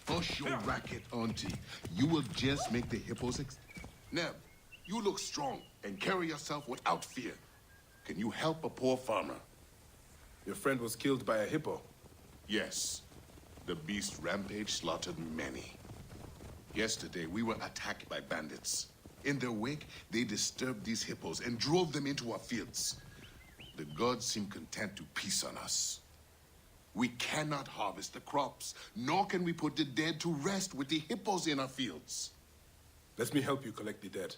Hush your racket, Auntie. You will just make the hippos Neb, you look strong and carry yourself without fear. Can you help a poor farmer? Your friend was killed by a hippo? Yes. The beast rampage slaughtered many. Yesterday, we were attacked by bandits. In their wake, they disturbed these hippos and drove them into our fields. The gods seem content to peace on us. We cannot harvest the crops, nor can we put the dead to rest with the hippos in our fields. Let me help you collect the dead.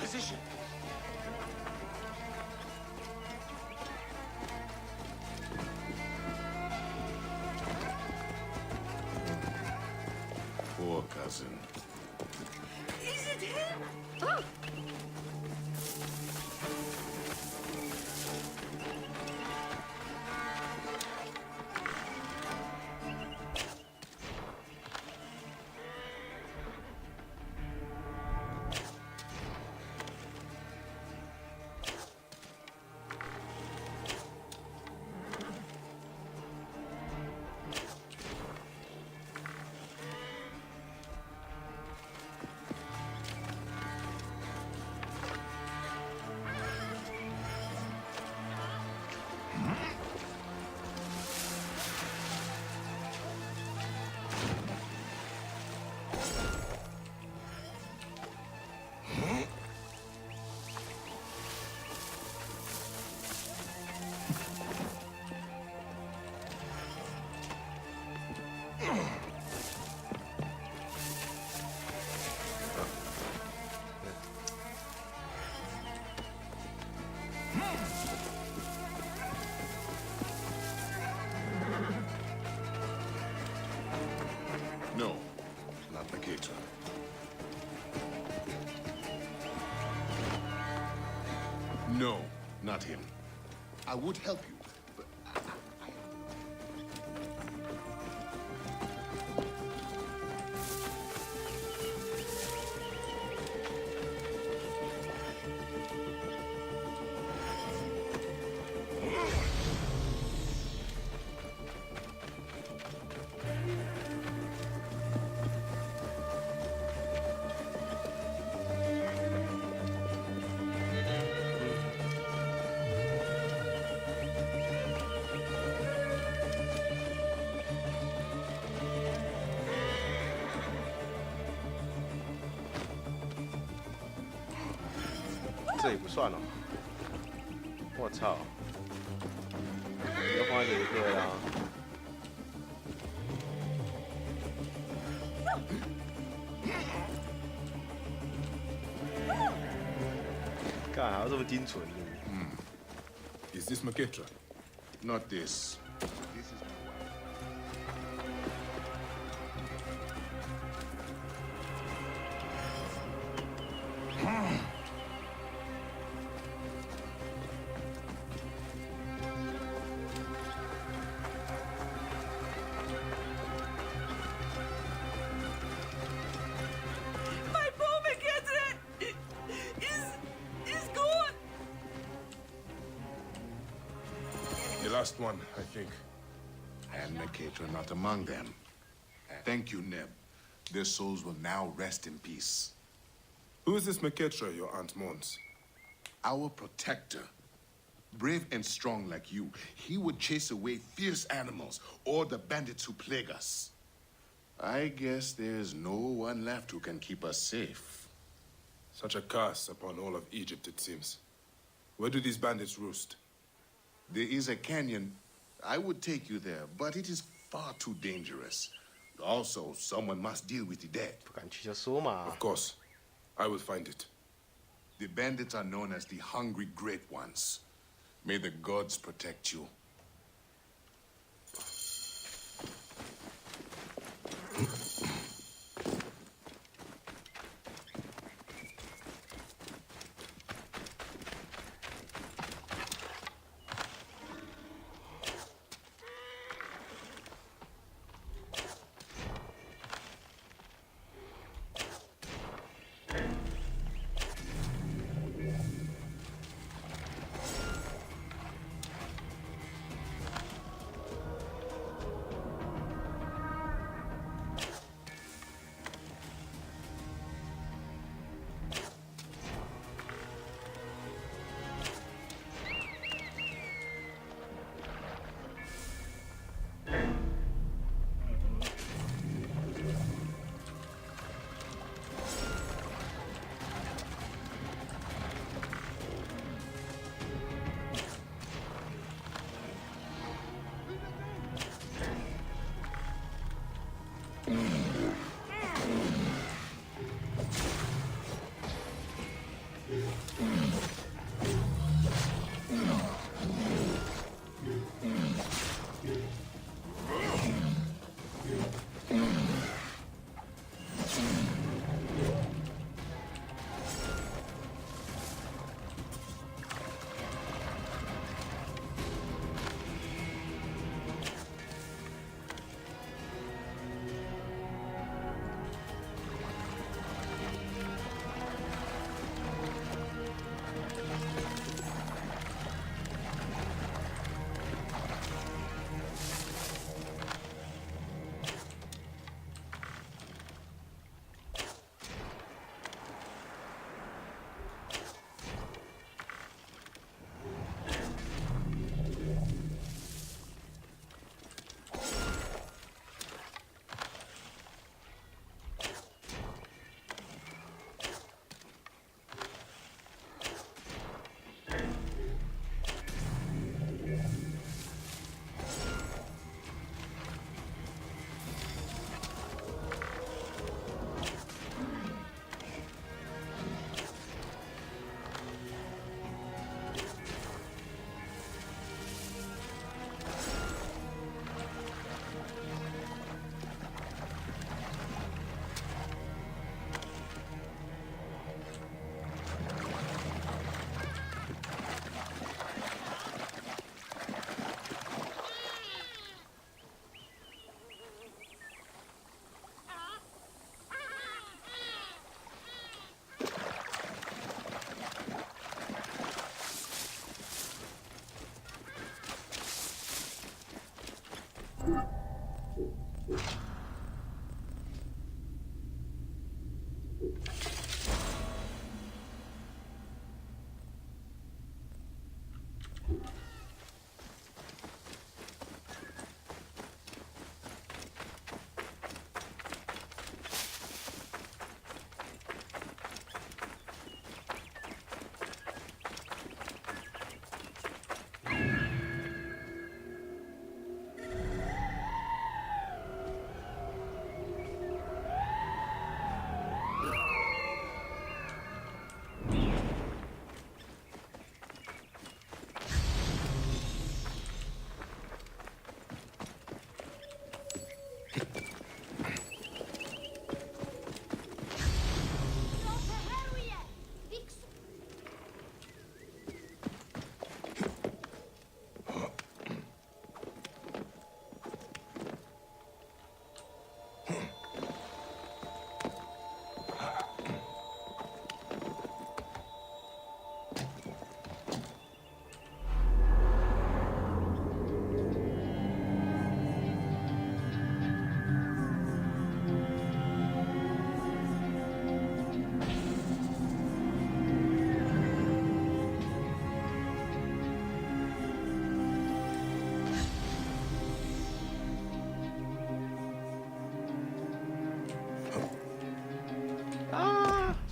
Position. Poor cousin. Is it him? Oh. No, not Mercator. No, not him. I would help you, but这也不算了。我操！你要放在哪一个呀？干还要这么精准？ Is this Maketra? Not this. This is my wife. My poor Maketra is gone. The last one, I think. And Maketra not among them. Thank you, Neb. Their souls will now rest in peace. Who is this Maketra your aunt mourns? Our protector. Brave and strong like you, he would chase away fierce animals or the bandits who plague us. I guess there's no one left who can keep us safe. Such a curse upon all of Egypt, it seems. Where do these bandits roost? There is a canyon. I would take you there, but it is far too dangerous. Also, someone must deal with the dead. Of course. I will find it. The bandits are known as the Hungry Great Ones. May the gods protect you.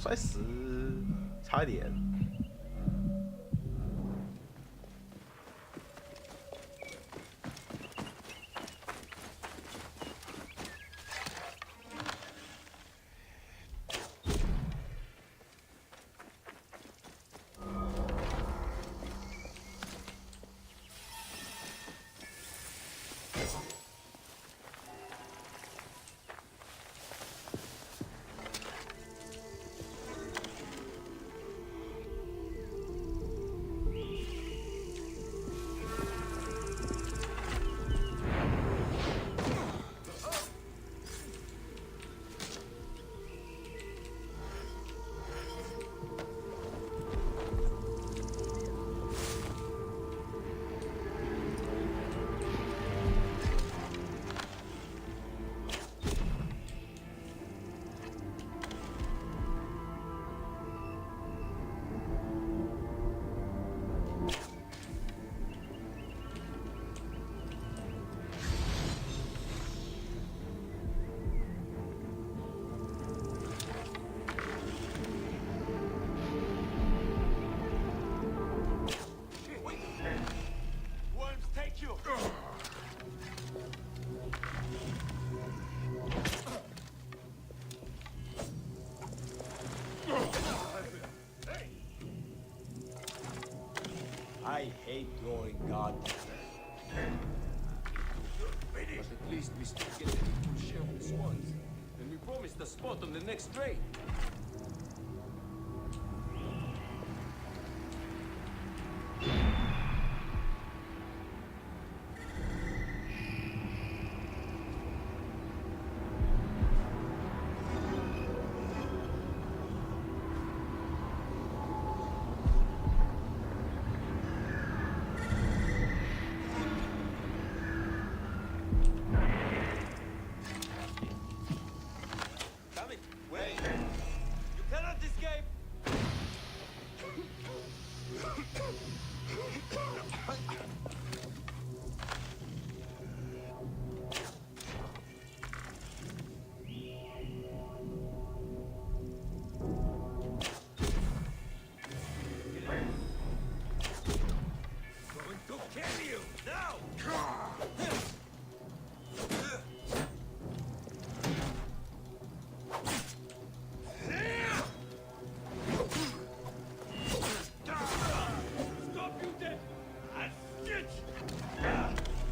摔死，差一点。I hate drawing God. But at least we still get an equal share of the swans. And we promised a spot on the next train.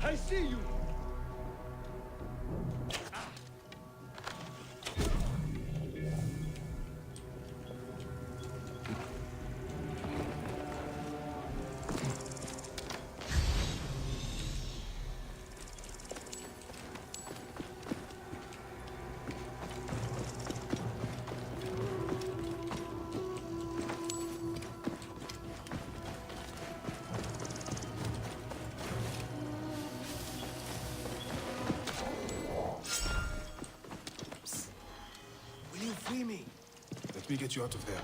I see you! Will you free me? Let me get you out of there.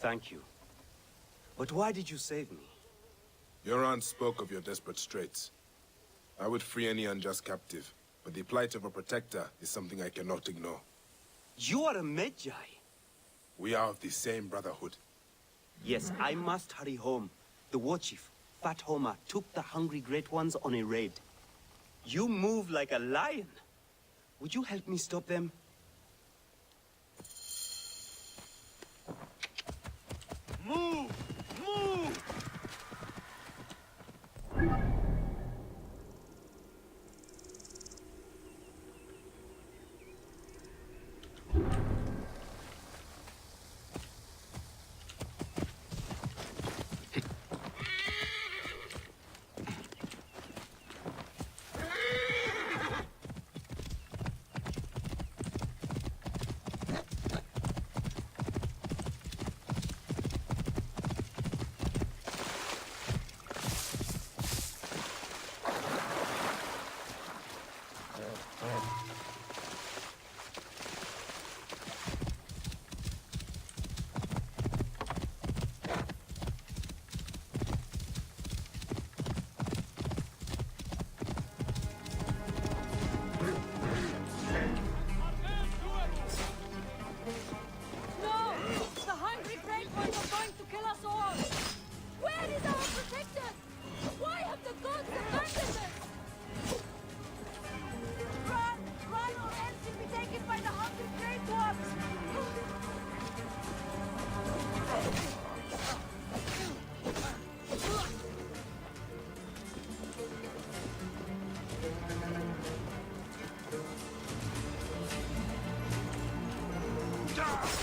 Thank you. But why did you save me? Your aunt spoke of your desperate straits. I would free any unjust captive, but the plight of a protector is something I cannot ignore. You are a Medjay. We are of the same brotherhood. Yes, I must hurry home. The war chief, Fat Homer, took the hungry great ones on a raid. You move like a lion. Would you help me stop them? Move! Move!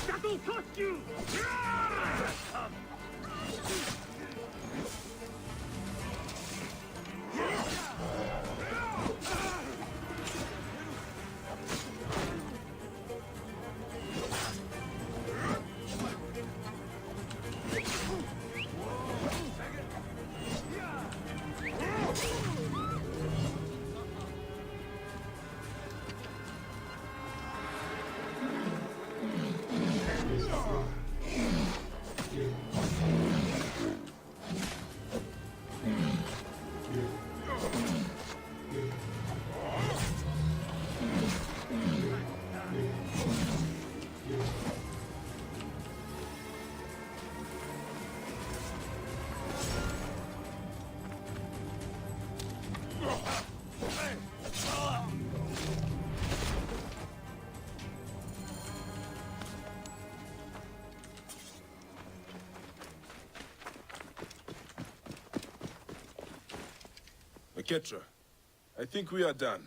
That'll cost you! Ketra, I think we are done.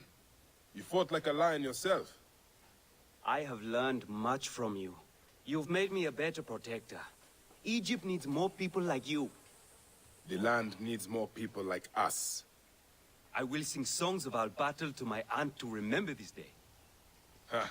You fought like a lion yourself. I have learned much from you. You've made me a better protector. Egypt needs more people like you. The land needs more people like us. I will sing songs of our battle to my aunt to remember this day. Huh.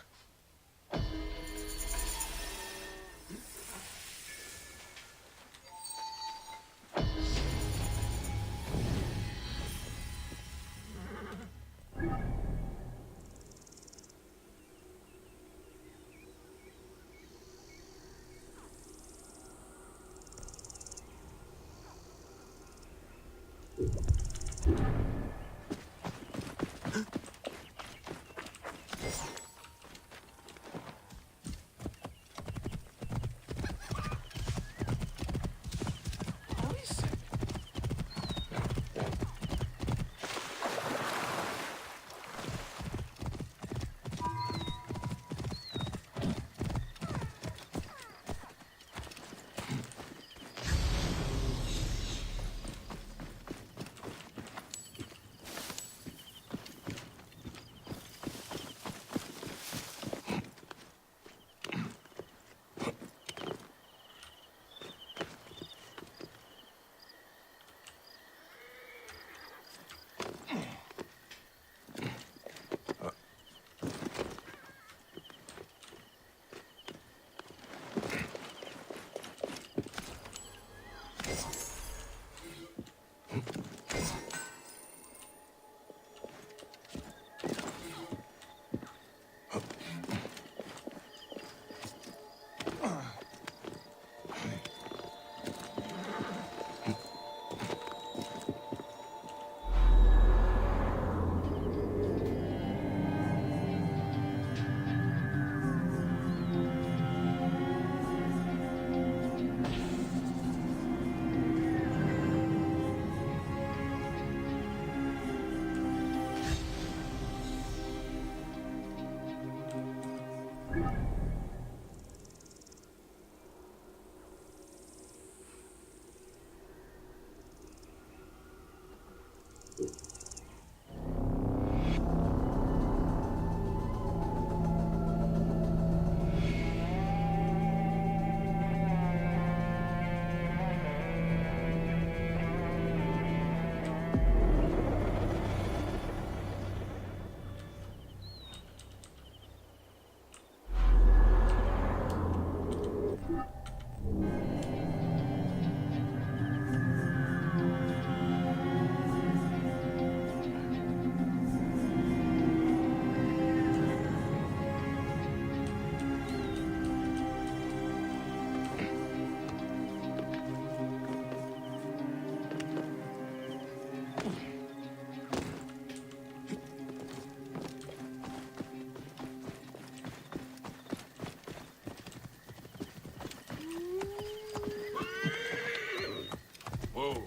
Whoa.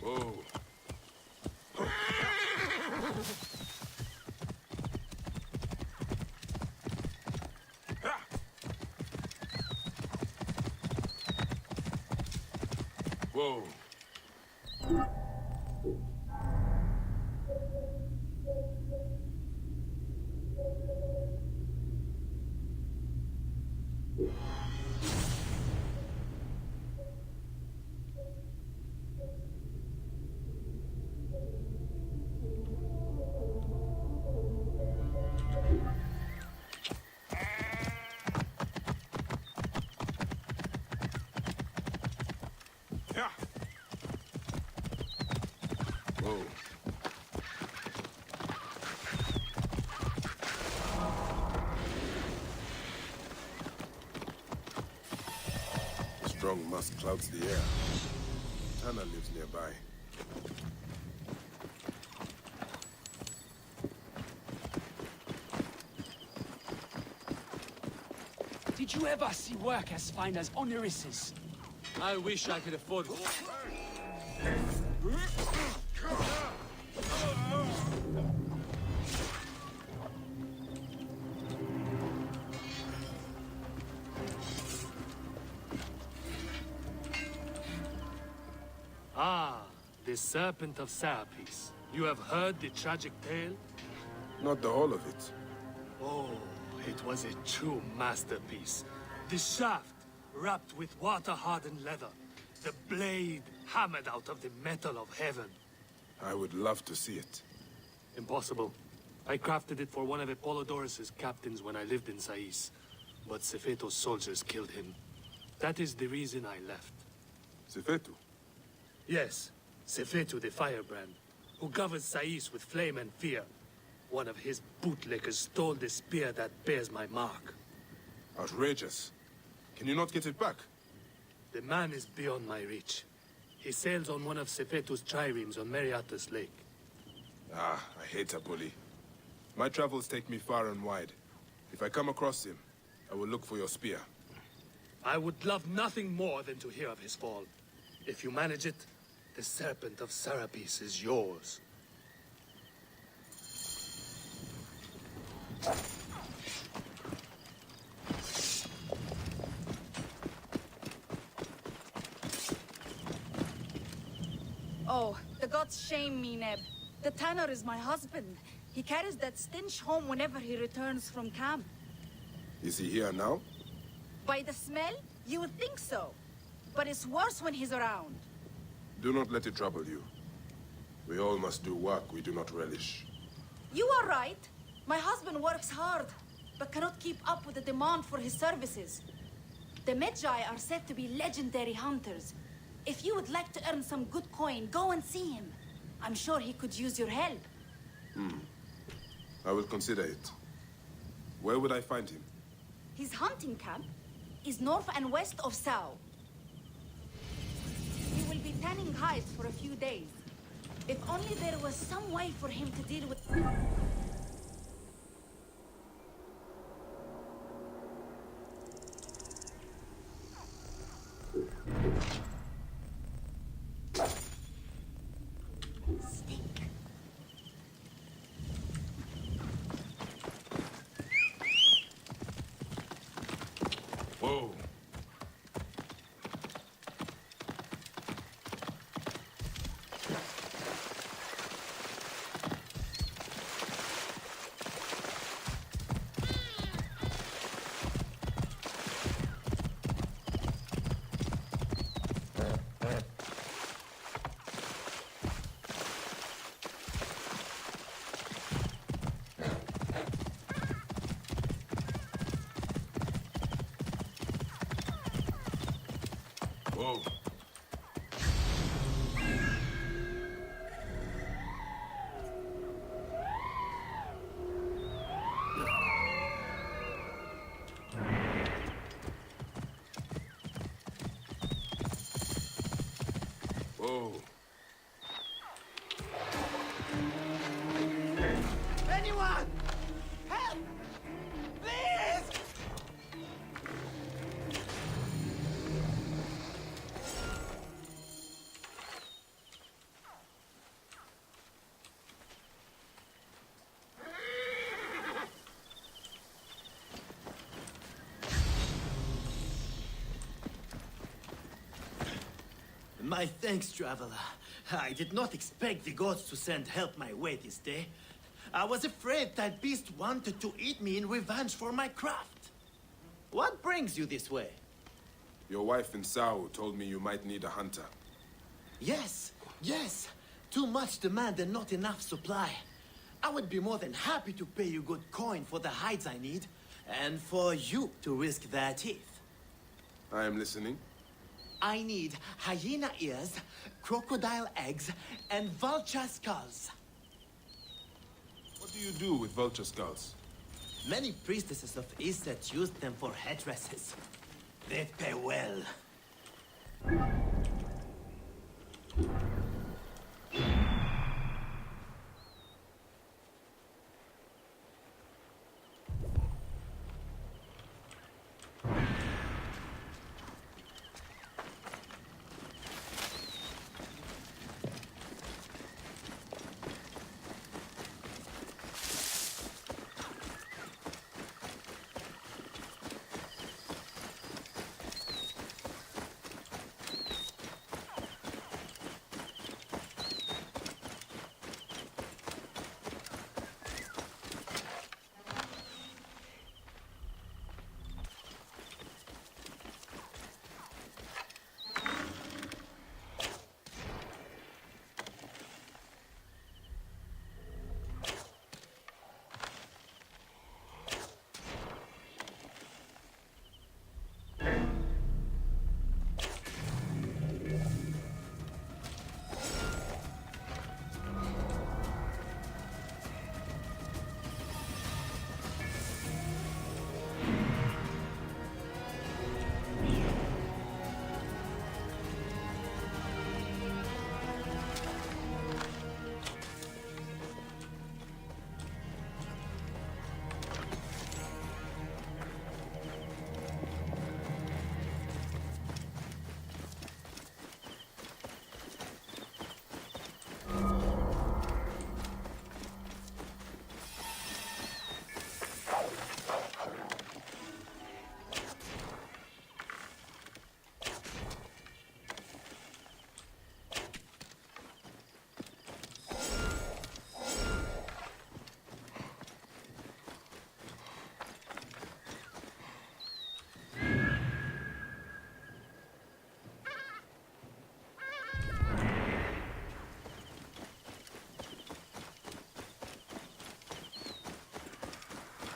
Whoa. Whoa. Whoa. A strong musk clouds the air. Tana lives nearby. Did you ever see work as fine as Oniris's? I wish I could afford... Ah, the Serpent of Serapis. You have heard the tragic tale? Not the whole of it. Oh, it was a true masterpiece. The shaft wrapped with water-hardened leather. The blade hammered out of the metal of heaven. I would love to see it. Impossible. I crafted it for one of Apollodorus' captains when I lived in Sais. But Sefeto's soldiers killed him. That is the reason I left. Sefetu? Yes, Sefetu the Firebrand, who governs Sais with flame and fear. One of his bootlickers stole the spear that bears my mark. Outrageous. Can you not get it back? The man is beyond my reach. He sails on one of Sefetu's triremes on Meriatus Lake. Ah, I hate a bully. My travels take me far and wide. If I come across him, I will look for your spear. I would love nothing more than to hear of his fall. If you manage it, the Serpent of Serapis is yours. Oh, the gods shame me, Neb. The tanner is my husband. He carries that stench home whenever he returns from camp. Is he here now? By the smell, you would think so. But it's worse when he's around. Do not let it trouble you. We all must do work we do not relish. You are right. My husband works hard, but cannot keep up with the demand for his services. The Medjai are said to be legendary hunters. If you would like to earn some good coin, go and see him. I'm sure he could use your help. I will consider it. Where would I find him? His hunting camp is north and west of Sao. He will be tanning hides for a few days. If only there was some way for him to deal with... Whoa. Whoa. Whoa. Anyone! Help! Please! My thanks, traveler. I did not expect the gods to send help my way this day. I was afraid that beast wanted to eat me in revenge for my craft. What brings you this way? Your wife in Sao told me you might need a hunter. Yes, yes. Too much demand and not enough supply. I would be more than happy to pay you good coin for the hides I need, and for you to risk their teeth. I am listening. I need hyena ears, crocodile eggs, and vulture skulls. What do you do with vulture skulls? Many priestesses of Iset used them for headdresses. They pay well.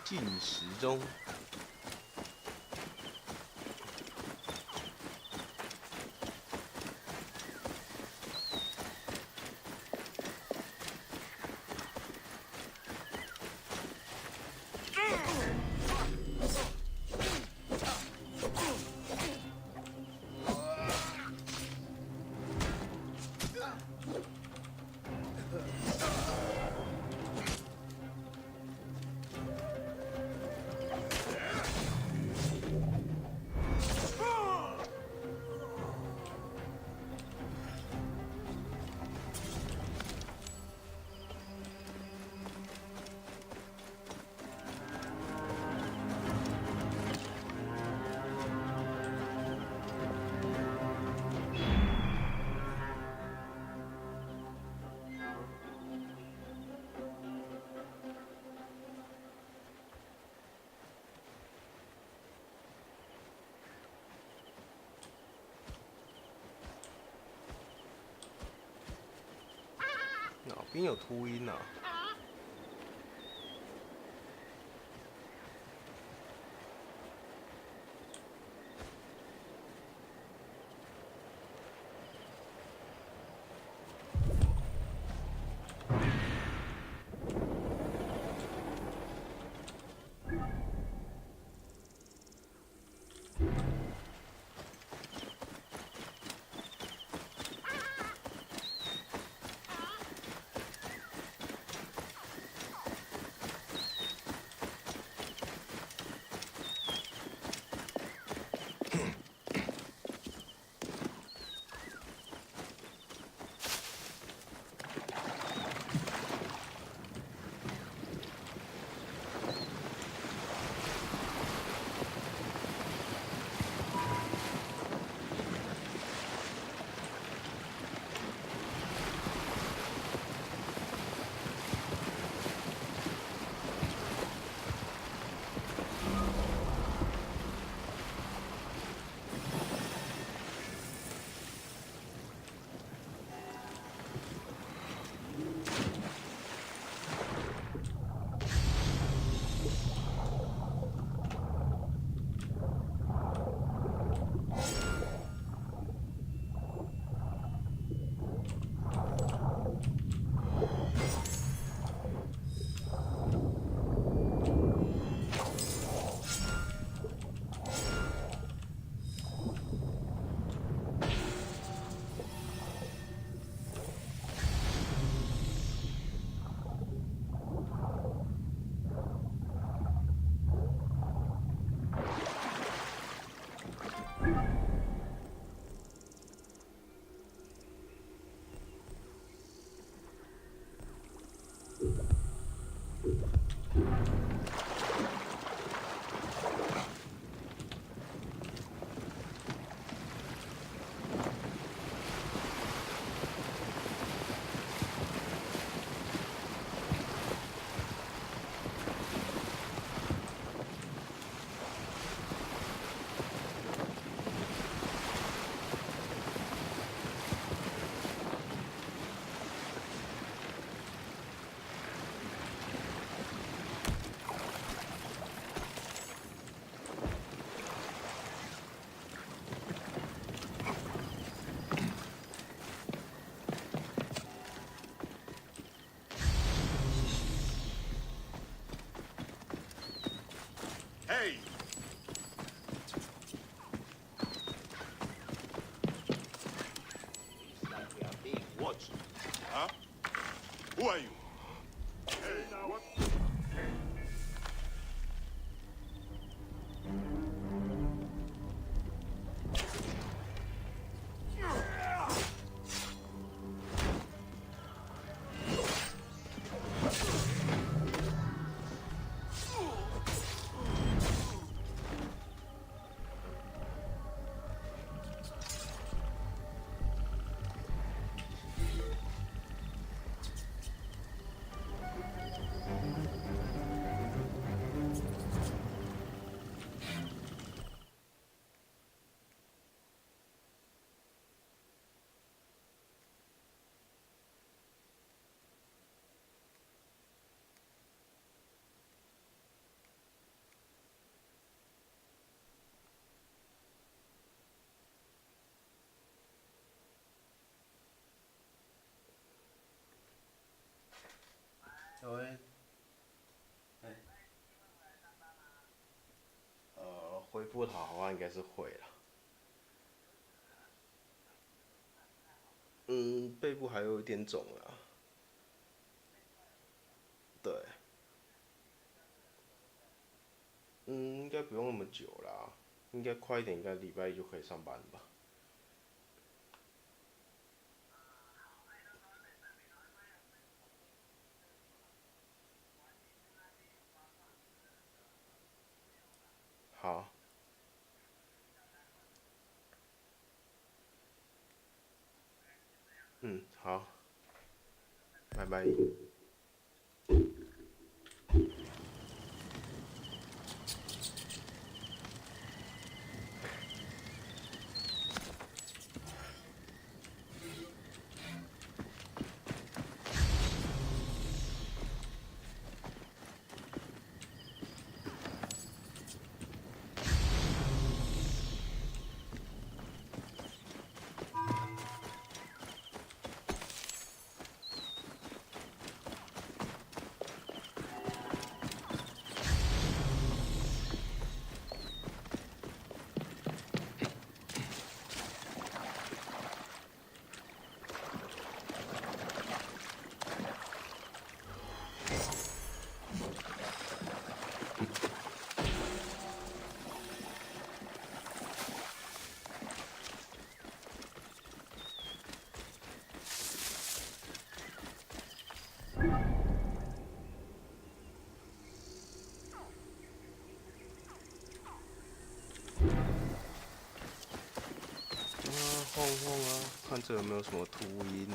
进食中。边有秃鹰啊。Hey! It's like we are being watched. Huh? Who are you? Hey, now what?喂，恢复好的话应该是会了。背部还有一点肿啊。对。应该不用那么久啦，应该快一点，应该礼拜一就可以上班了吧。好。好。拜拜。晃晃啊，看这有没有什么秃鹰。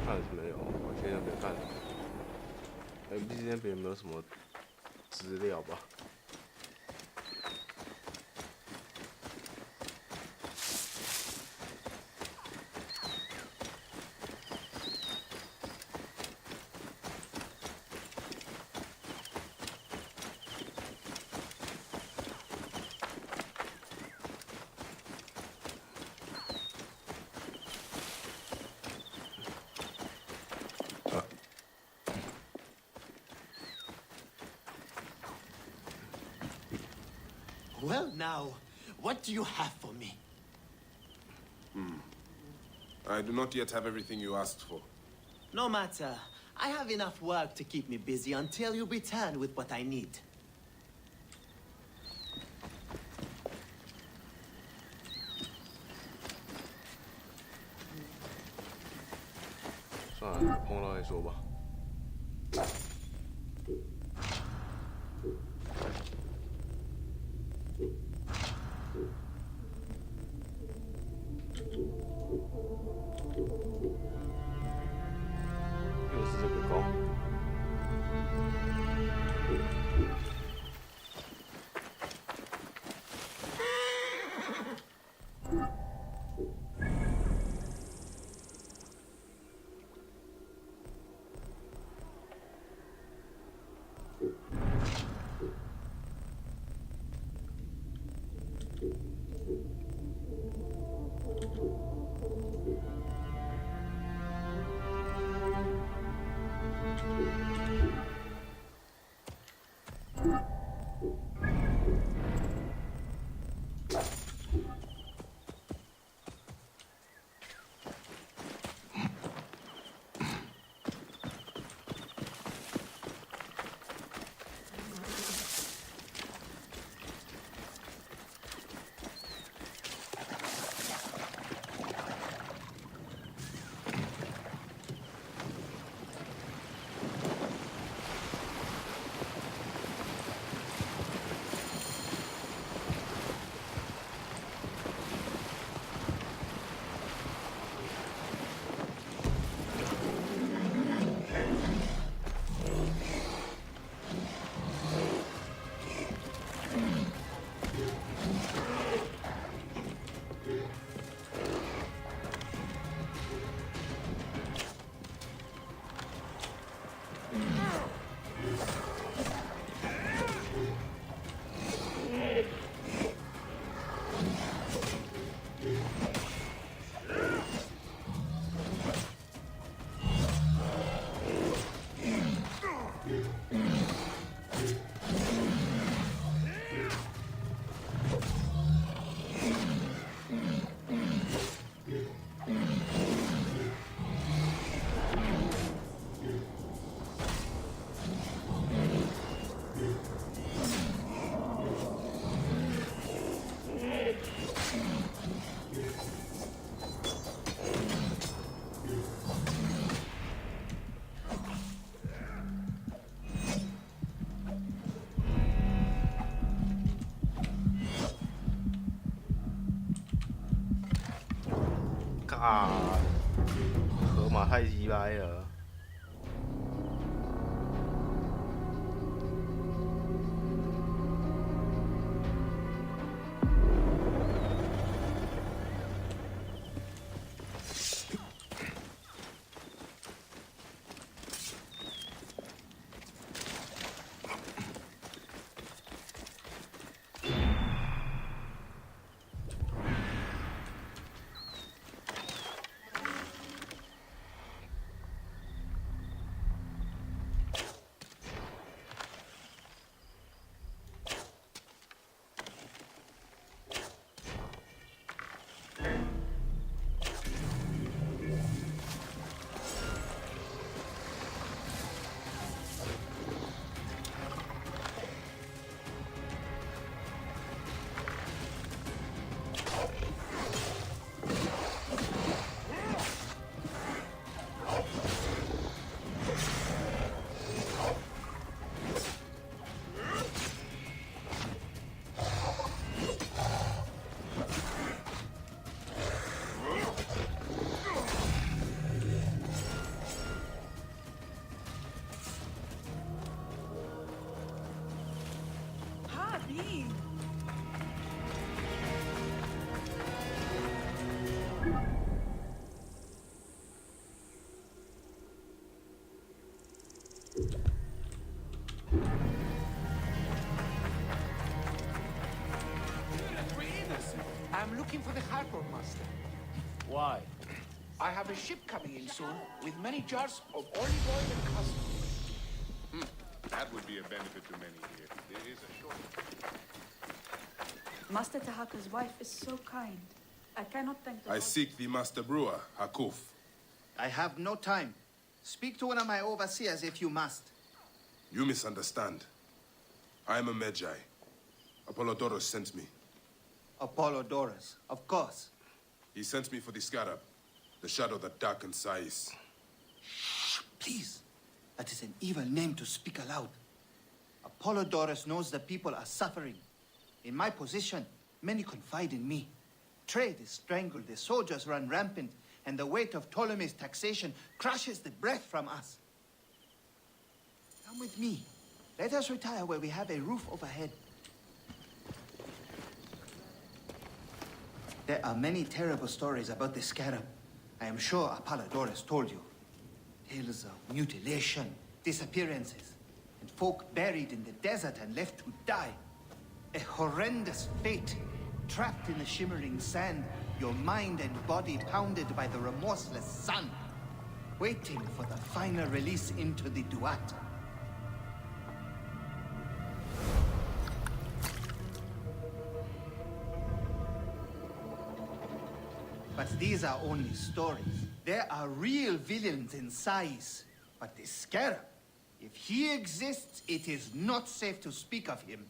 看是没有，我现在没看。MB 那边有没有什么资料吧？Well, now, what do you have for me? I do not yet have everything you asked for. No matter. I have enough work to keep me busy until you return with what I need. 算了，碰到再说吧。又是这个弓。啊，河马太鸡掰了。looking for the harbor master. Why? I have a ship coming in soon with many jars of olive oil and custard. That would be a benefit to many here. There is a shortage. Master Tahaka's wife is so kind. I cannot thank the I gods. seek the master brewer, Hakuf. I have no time. Speak to one of my overseers if you must. You misunderstand. I am a Magi. Apollodorus sent me. Apollodorus, of course. He sent me for the scarab, the shadow that darkens Sais. Please. That is an evil name to speak aloud. Apollodorus knows the people are suffering. In my position, many confide in me. Trade is strangled, the soldiers run rampant, and the weight of Ptolemy's taxation crushes the breath from us. Come with me. Let us retire where we have a roof overhead. There are many terrible stories about the scarab. I am sure Apollodorus told you. Tales of mutilation, disappearances, and folk buried in the desert and left to die. A horrendous fate, trapped in the shimmering sand, your mind and body pounded by the remorseless sun, waiting for the final release into the Duat. But these are only stories. There are real villains in Sais. But the scarab, if he exists, it is not safe to speak of him.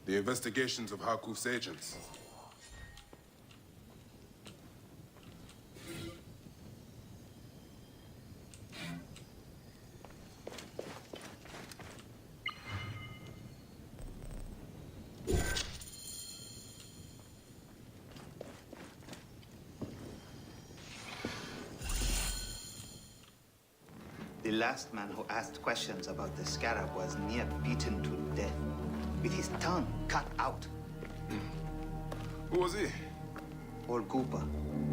The investigations of Hakuf's agents. The last man who asked questions about the scarab was near beaten to death, with his tongue cut out. Who was he? Orgupa,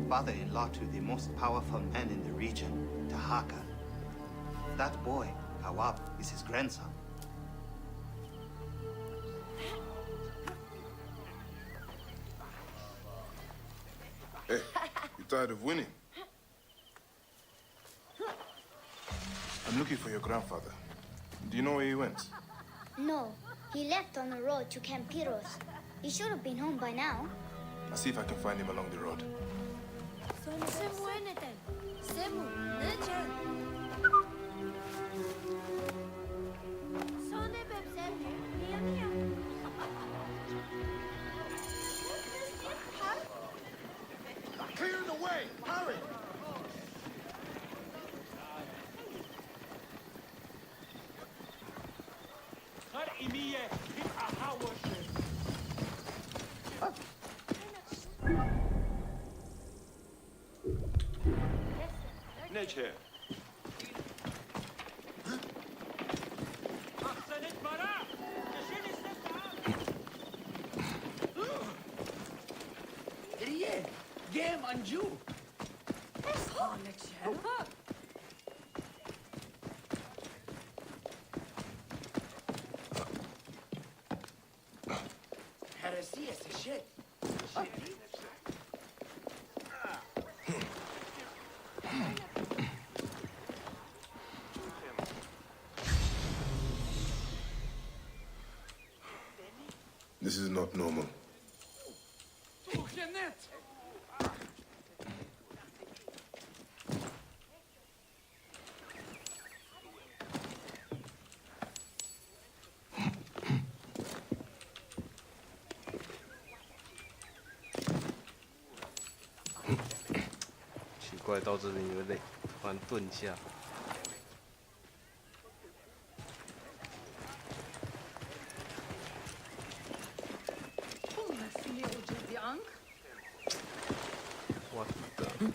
father-in-law to the most powerful man in the region, Tahaka. That boy, Kawab, is his grandson. Hey, you tired of winning? I'm looking for your grandfather. Do you know where he went? No, he left on the road to Campiros. He should have been home by now. I'll see if I can find him along the road. Clear the way! Hurry! Nature. Rie, game Anju. Heresy is a shit. This is not normal.奇怪，到这边有点累，突然顿一下。What the?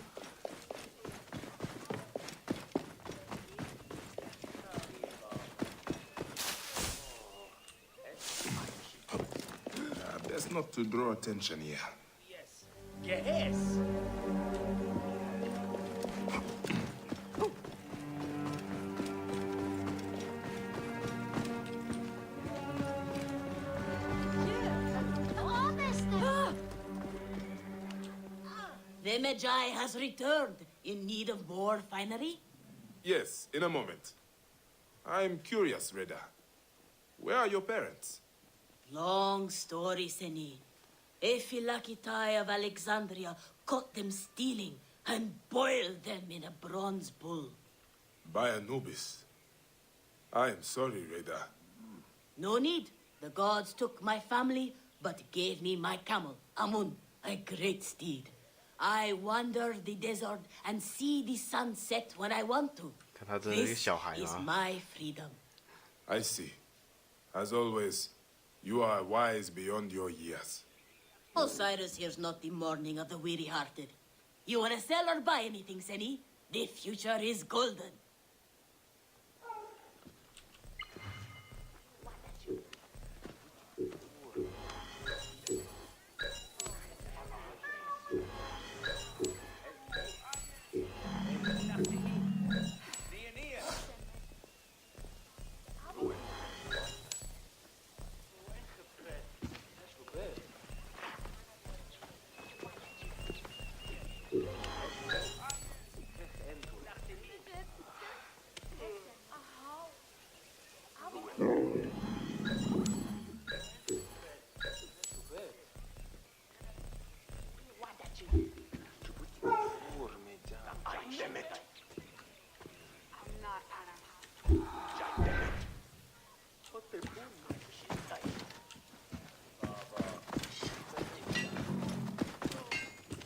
not to draw attention here. Yes. Yes. The Magi has returned in need of more finery. Yes, in a moment. I'm curious, Reda. Where are your parents? Long story, Seni. Ephilakitai of Alexandria caught them stealing and boiled them in a bronze bull. By Anubis. I am sorry, Reda. No need. The gods took my family, but gave me my camel, Amun, a great steed. I wander the desert and see the sun set when I want to. This is my freedom. I see. As always, you are wise beyond your years. Osiris here's not the mourning of the weary-hearted. You want to sell or buy anything, Seni? The future is golden.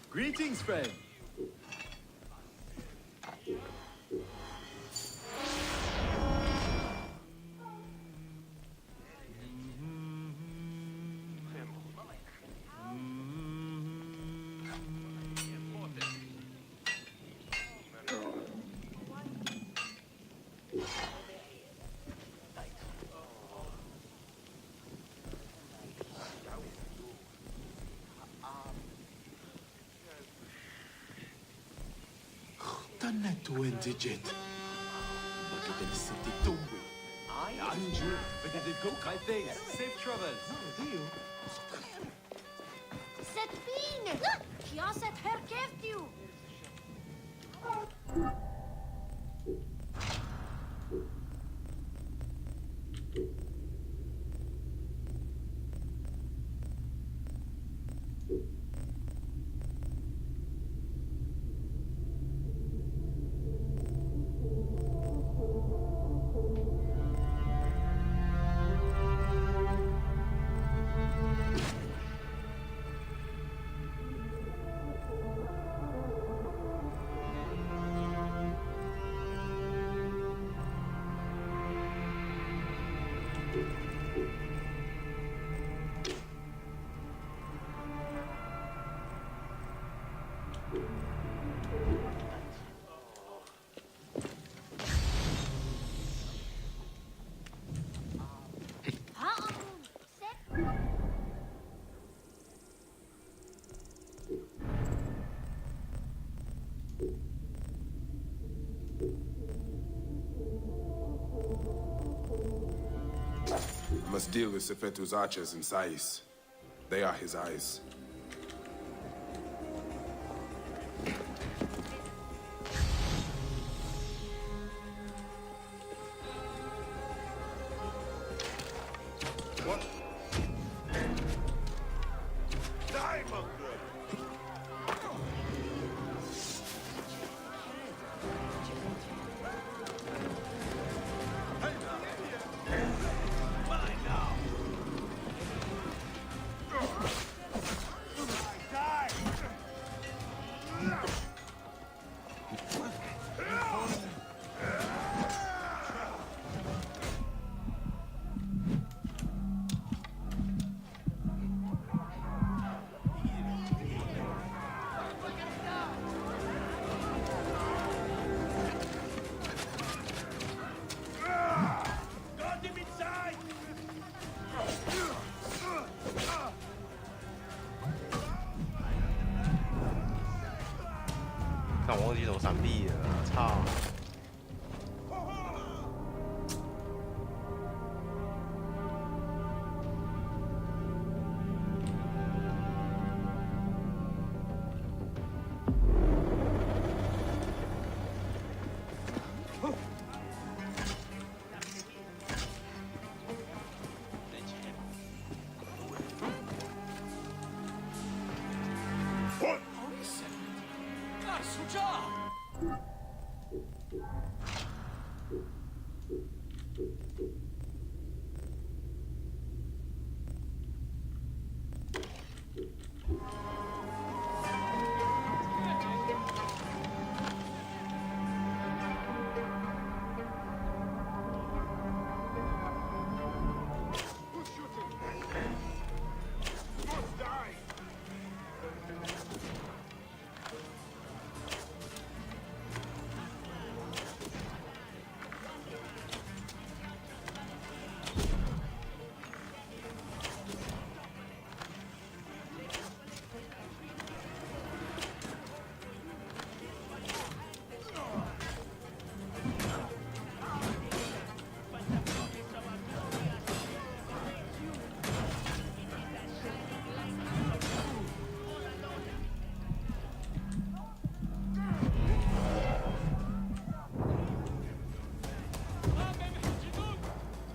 Greetings, friend. Tannetu indigit. Bakit city tumbi? Anju, bededilkom kajtejn. Safe travels. Set fine! Kja set her keftiu! I must deal with Sefetu's archers in Sais. They are his eyes. What? Die, mongrel! 记怎么闪避了，操！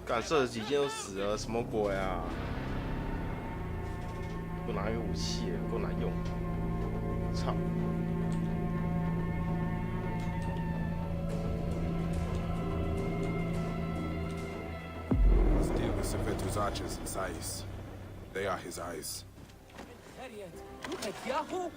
干射了几箭就死了，什么鬼啊！给我拿一个武器，给我拿用！操！ Must deal with Sefetu's archers and Sais. They are his eyes. Look at Yahoo!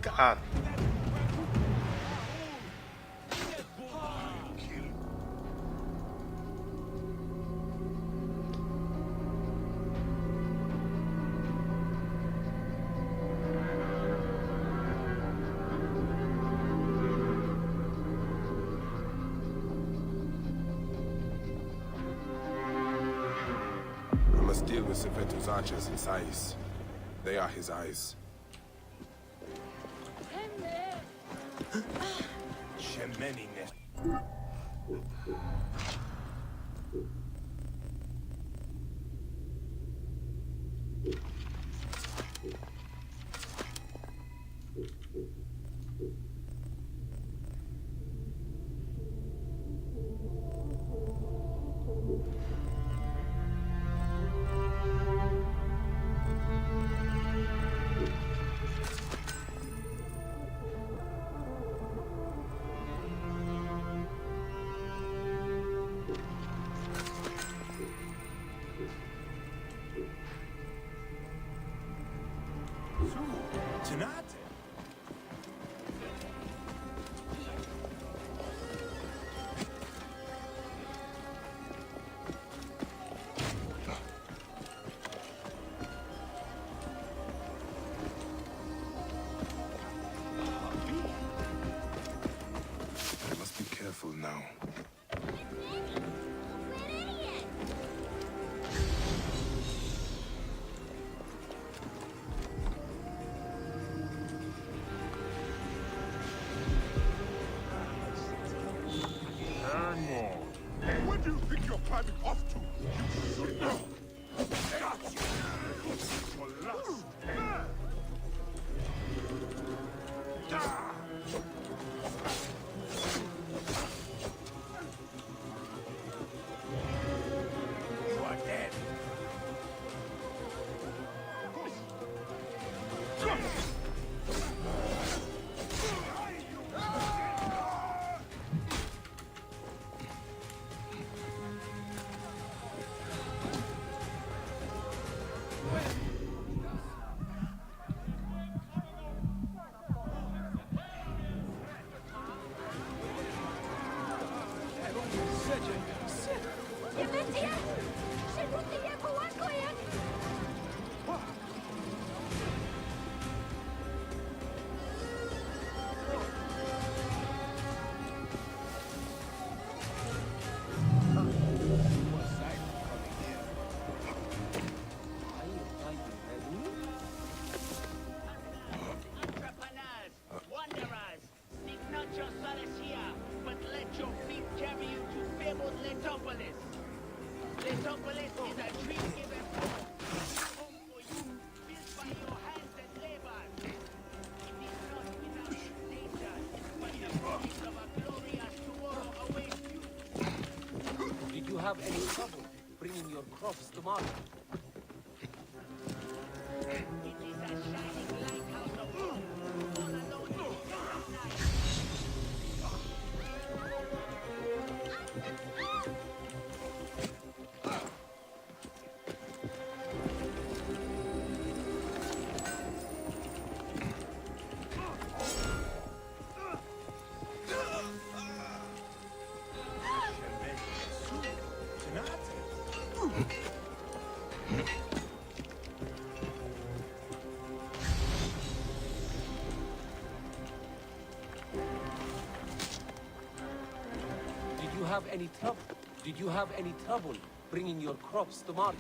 干！ I must deal with Sefetu's archers and Sais. They are his eyes. Tonight? have any trouble bringing your crops to market? Did you have any trouble bringing your crops to market?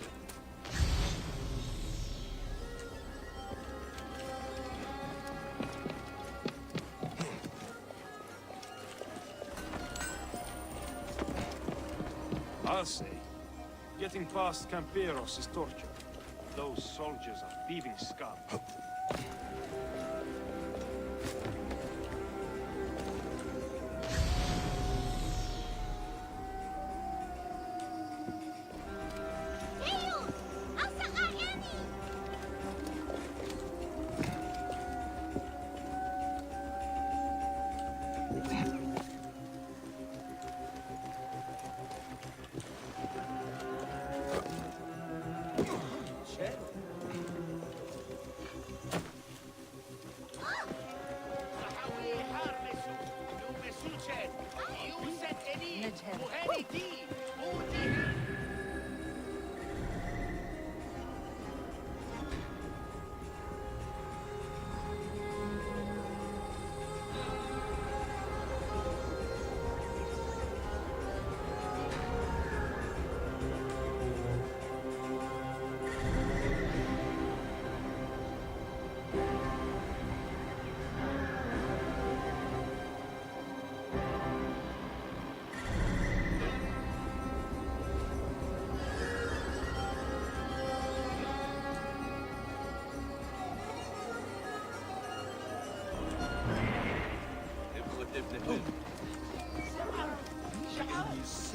I'll say, getting past Camperos is torture. Those soldiers are thieving scum.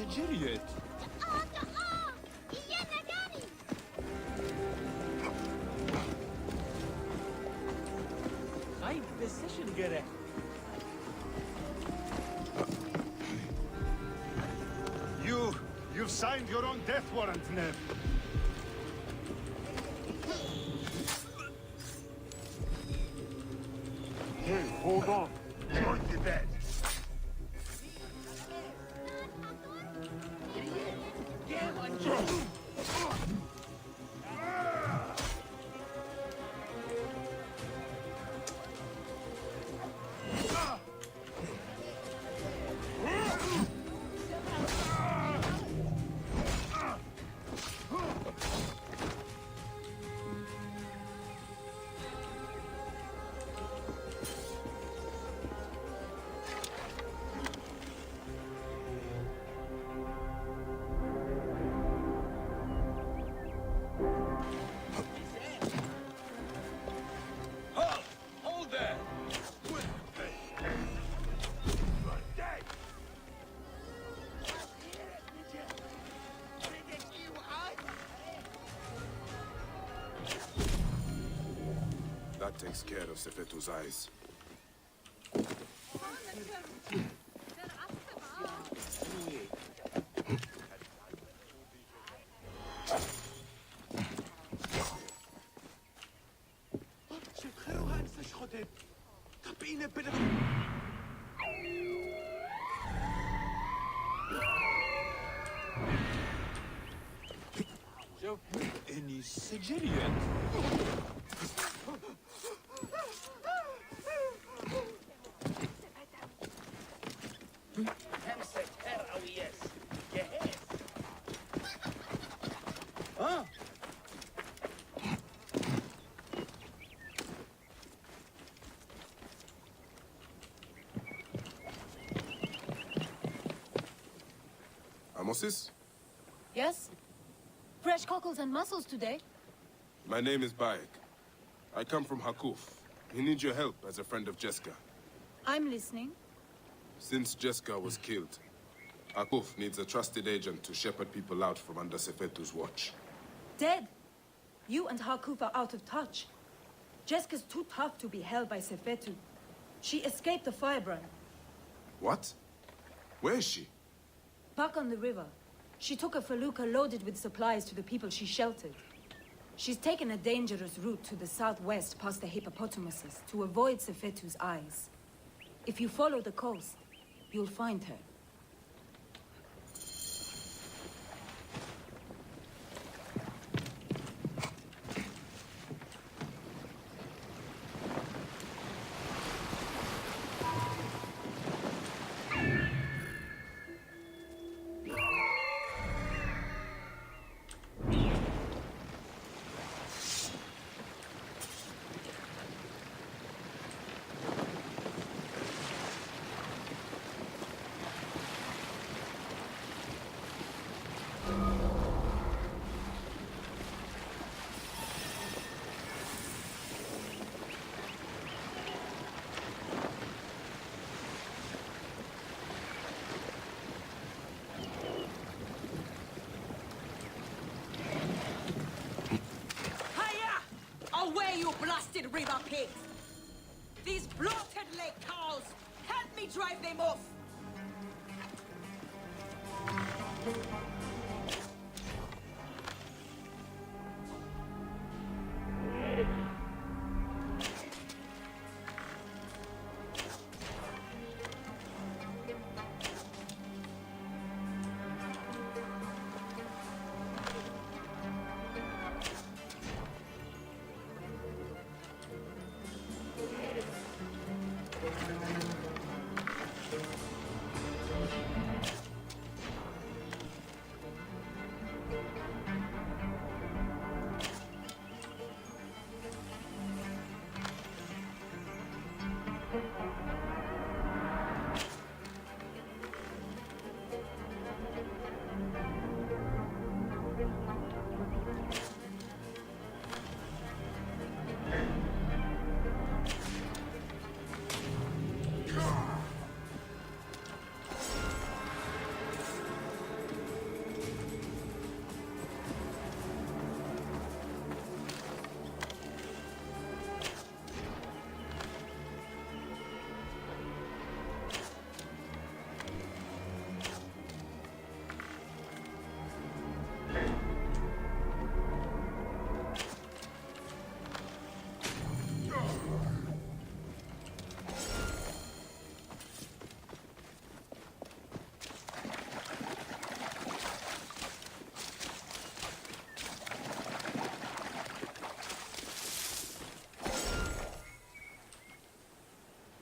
سجلت Right decision, Gere. You've signed your own death warrant, Neb. Hey, hold on. Join the bed. Hold there! That takes care of Sefetu's eyes. إني سجلت Amosis? Yes? Fresh cockles and mussels today. My name is Bayek. I come from Hakuf. We need your help as a friend of Jeska. I'm listening. Since Jeska was killed, Akuf needs a trusted agent to shepherd people out from under Sefetu's watch. Dead. You and Hakuf are out of touch. Jessica's too tough to be held by Sefetu. She escaped the firebrand. What? Where is she? Back on the river. She took a felucca loaded with supplies to the people she sheltered. She's taken a dangerous route to the southwest past the hippopotamuses to avoid Sefetu's eyes. If you follow the coast, you'll find her. Away, you blasted river pigs! These bloated lake cows! Help me drive them off!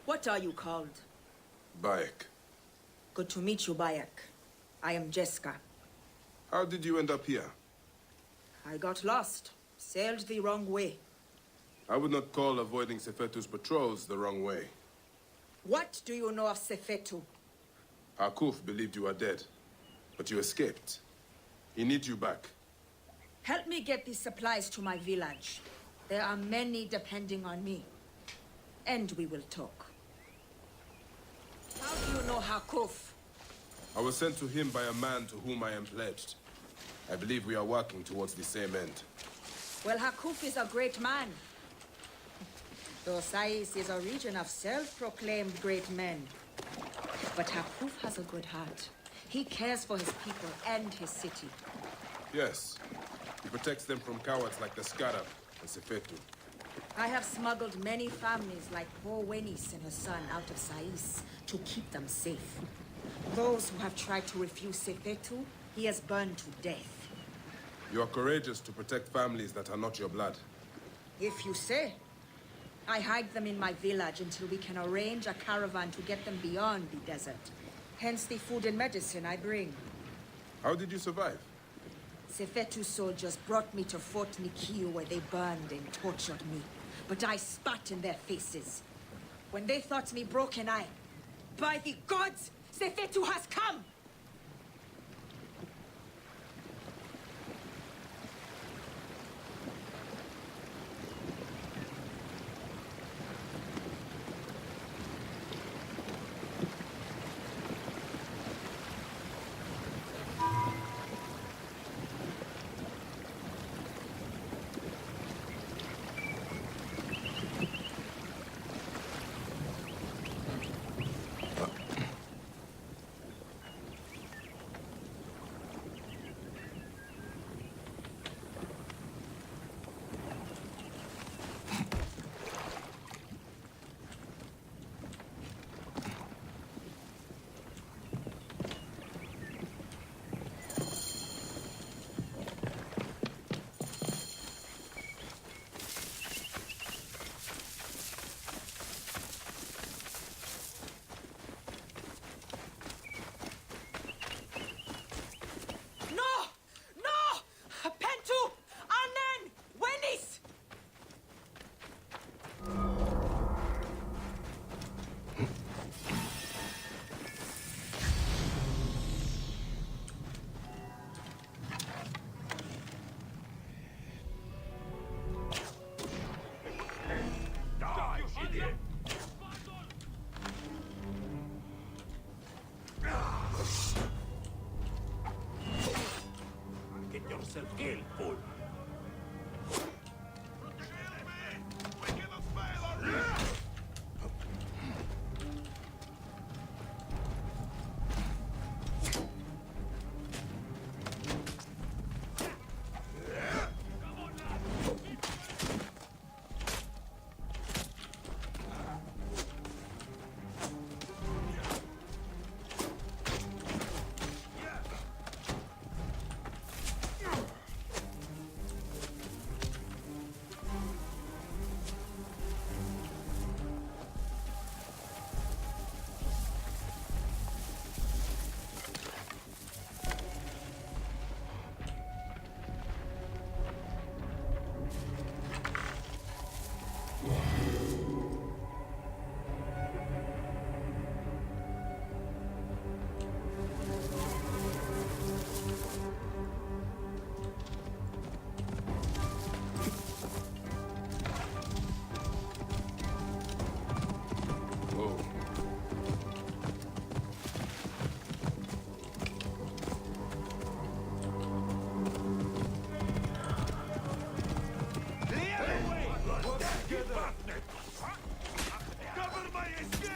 What are you called? Bayek. Good to meet you, Bayek. I am Jessica. How did you end up here? I got lost. Sailed the wrong way. I would not call avoiding Sefetu's patrols the wrong way. What do you know of Sefetu? Hakuf believed you were dead, but you escaped. He needs you back. Help me get these supplies to my village. There are many depending on me. And we will talk. How do you know Hakuf? I was sent to him by a man to whom I am pledged. I believe we are working towards the same end. Well, Hakuf is a great man. Though Sais is a region of self-proclaimed great men. But Hakuf has a good heart. He cares for his people and his city. Yes. He protects them from cowards like the Scarab and Sefetu. I have smuggled many families like poor Wenis and her son out of Sais to keep them safe. Those who have tried to refuse Sefetu, he has burned to death. You are courageous to protect families that are not your blood. If you say. I hide them in my village until we can arrange a caravan to get them beyond the desert. Hence the food and medicine I bring. How did you survive? Sefetu soldiers brought me to Fort Nikiu where they burned and tortured me. But I spat in their faces. When they thought me broken, by the gods, Sefetu has come! yourself ill, fool. Cover my escape!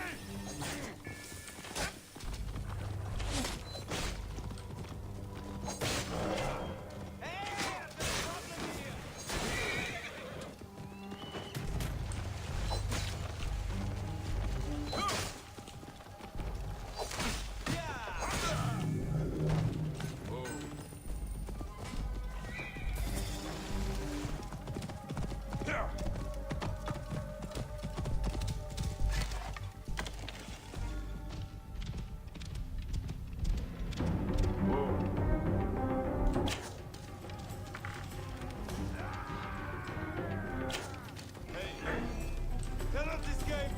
Cannot escape!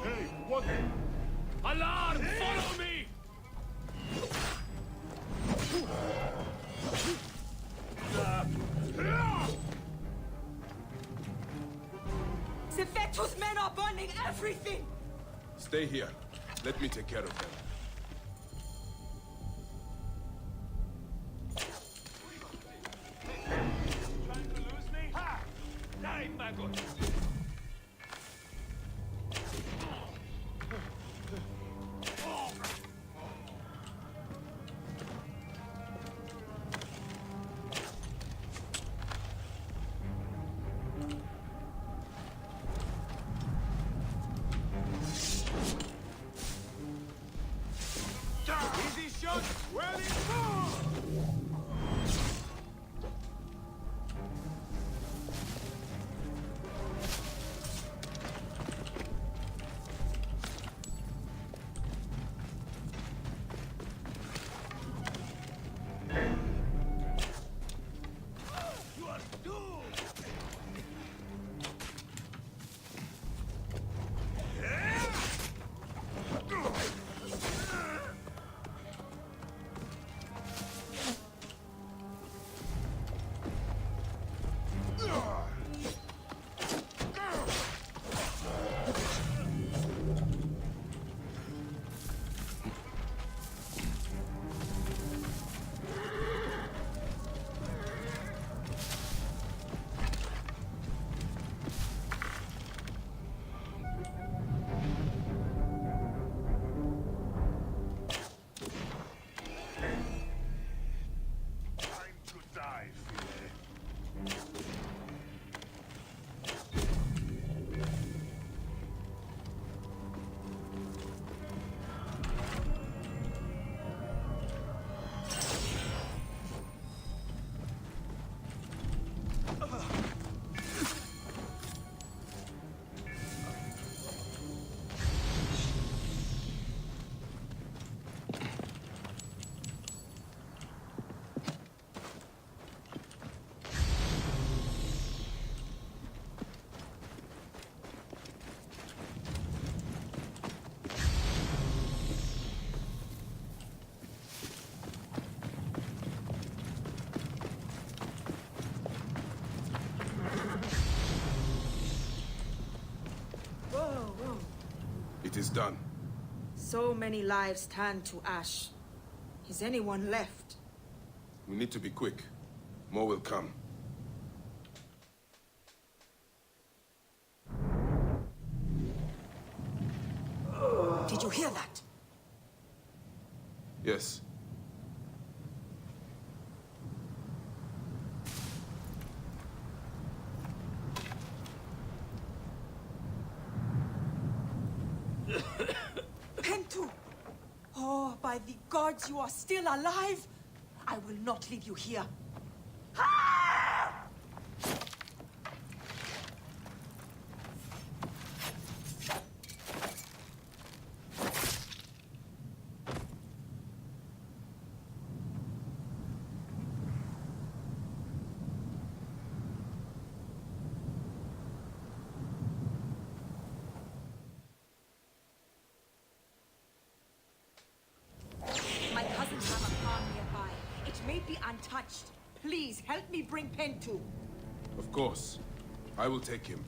Hey, what? Alarm! Follow me! Sefetu's men are burning everything! Stay here. Let me take care of them. Trying to lose me? Ha! Die, maggot! It is done. So many lives turned to ash. Is anyone left? We need to be quick. More will come. Did you hear that? Yes. Pentu! Oh, by the gods, you are still alive! I will not leave you here. My cousins have a farm nearby. It may be untouched. Please, help me bring Pentu. Of course. I will take him.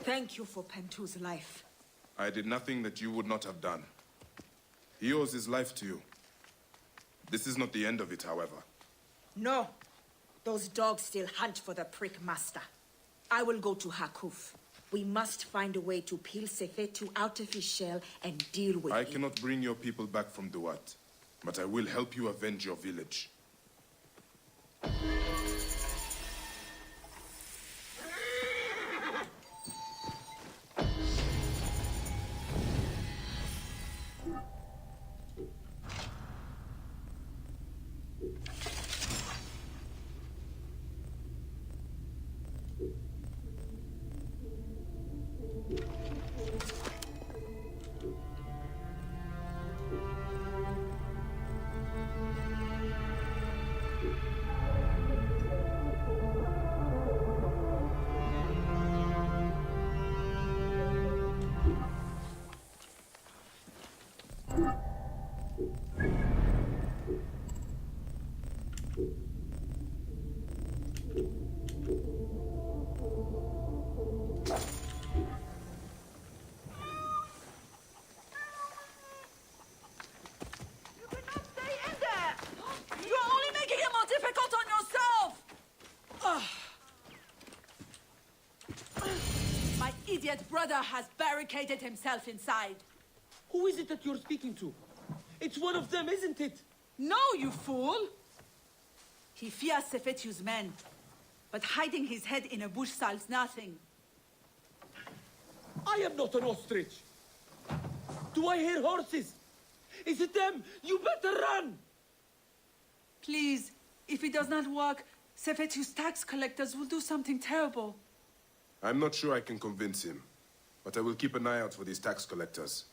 Thank you for Pentu's life. I did nothing that you would not have done. He owes his life to you. This is not the end of it, however. No. Those dogs still hunt for the prick master. I will go to Hakuf. We must find a way to peel Sefetu out of his shell and deal with I it. cannot bring your people back from Duat, but I will help you avenge your village. idiot brother has barricaded himself inside. Who is it that you're speaking to? It's one of them, isn't it? No, you fool! He fears Sefetu's men, but hiding his head in a bush solves nothing. I am not an ostrich. Do I hear horses? Is it them? You better run! Please, if it does not work, Sefetu's tax collectors will do something terrible. I'm not sure I can convince him, but I will keep an eye out for these tax collectors.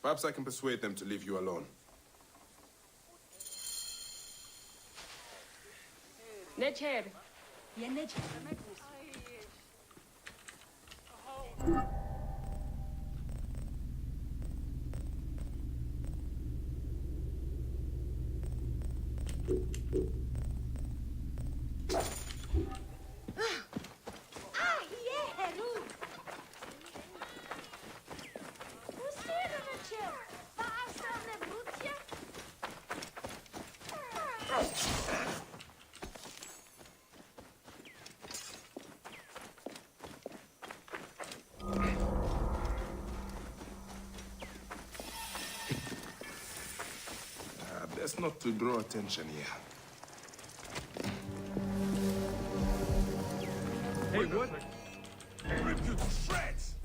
Perhaps I can persuade them to leave you alone. Necher. Yeah, Necher. Best not to draw attention here. Hey, what? Rip you to shreds!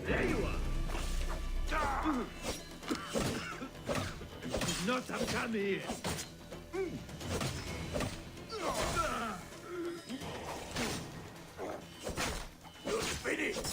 There you are. Not have come here. You're finished!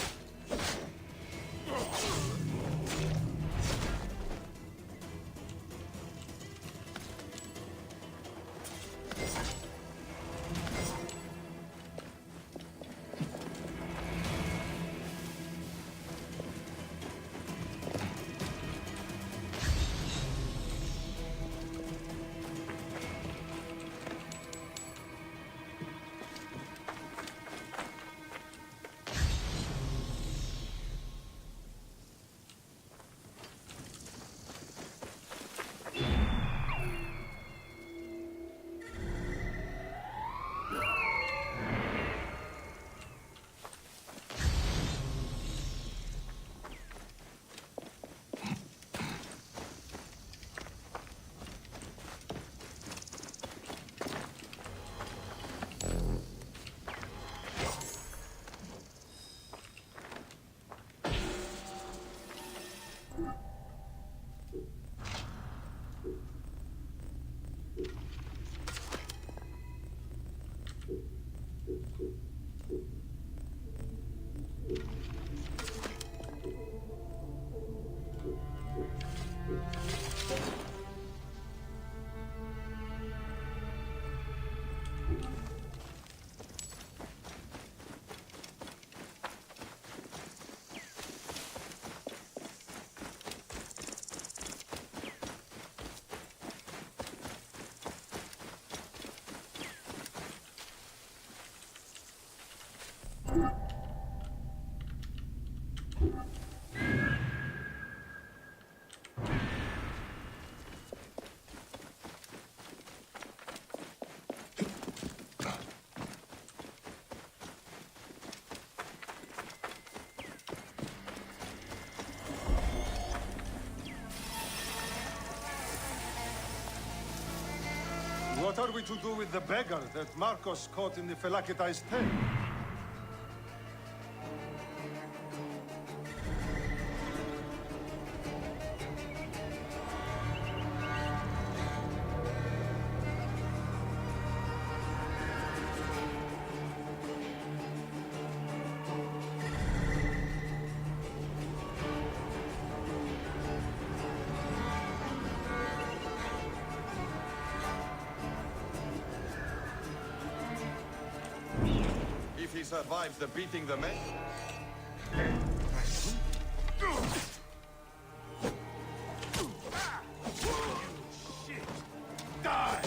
What are we to do with the beggar that Marcos caught in the Felakitai's tent? If he survives the beating the men, Shit! Die!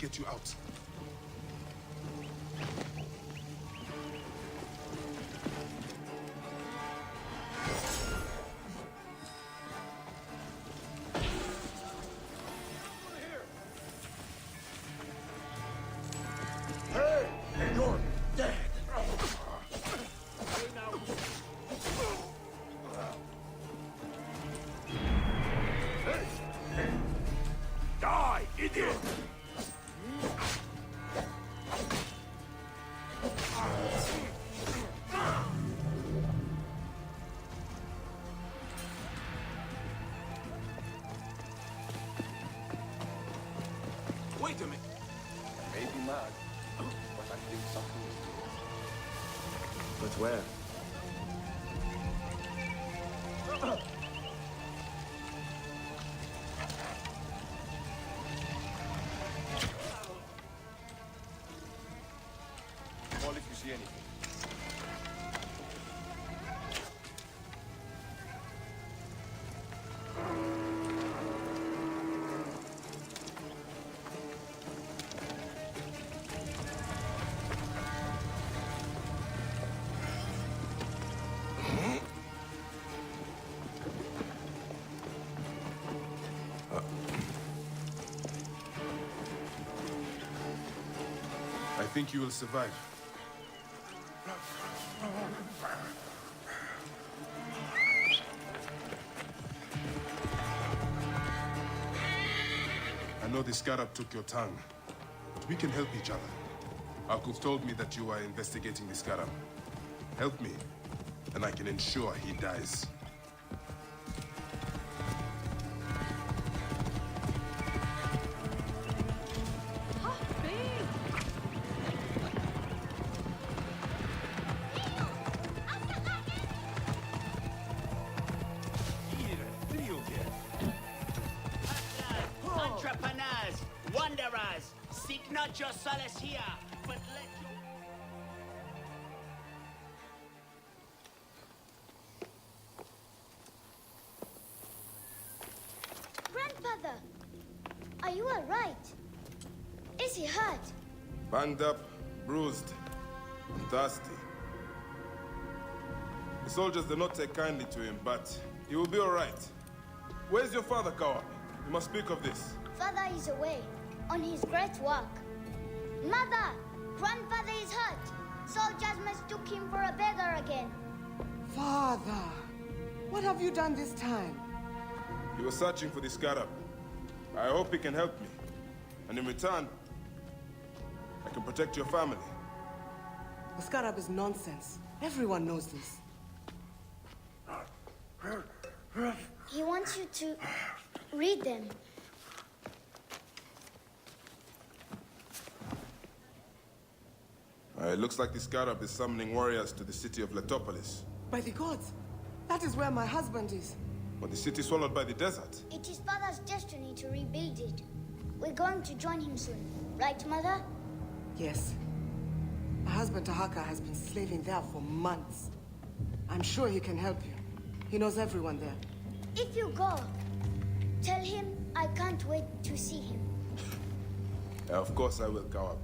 get you out. Hey, you're dead. Die, idiot! Wait a minute. I may be mad, but I think something is doing. But where? Call if you see anything. I think you will survive. I know the scarab took your tongue, but we can help each other. Akuf told me that you are investigating the scarab. Help me, and I can ensure he dies. Entrepreneurs, wanderers, seek not your solace here, but let your... Grandfather, are you all right? Is he hurt? Banged up, bruised, and thirsty. The soldiers did not take kindly to him, but he will be all right. Where's your father, Kawa? You must speak of this. Father is away, on his great work. Mother! Grandfather is hurt. Soldiers mistook him for a beggar again. Father, what have you done this time? He was searching for the scarab. I hope he can help me. And in return, I can protect your family. The scarab is nonsense. Everyone knows this. He wants you to read them. It looks like the scarab is summoning warriors to the city of Letopolis. By the gods, that is where my husband is. But the city swallowed by the desert. It is Father's destiny to rebuild it. We're going to join him soon. Right, Mother? Yes. My husband Tahaka has been slaving there for months. I'm sure he can help you. He knows everyone there. If you go, tell him I can't wait to see him. Of course I will, Kawa.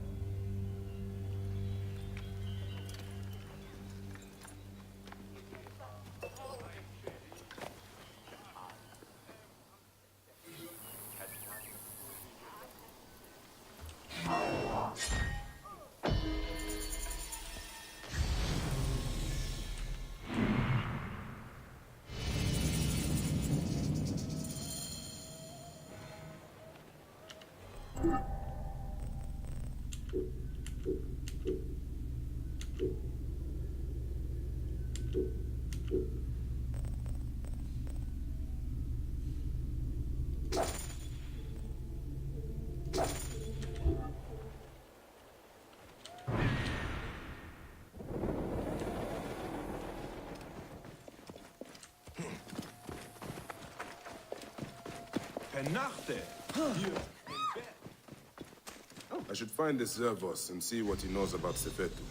I should find this Zervos and see what he knows about Sefetu.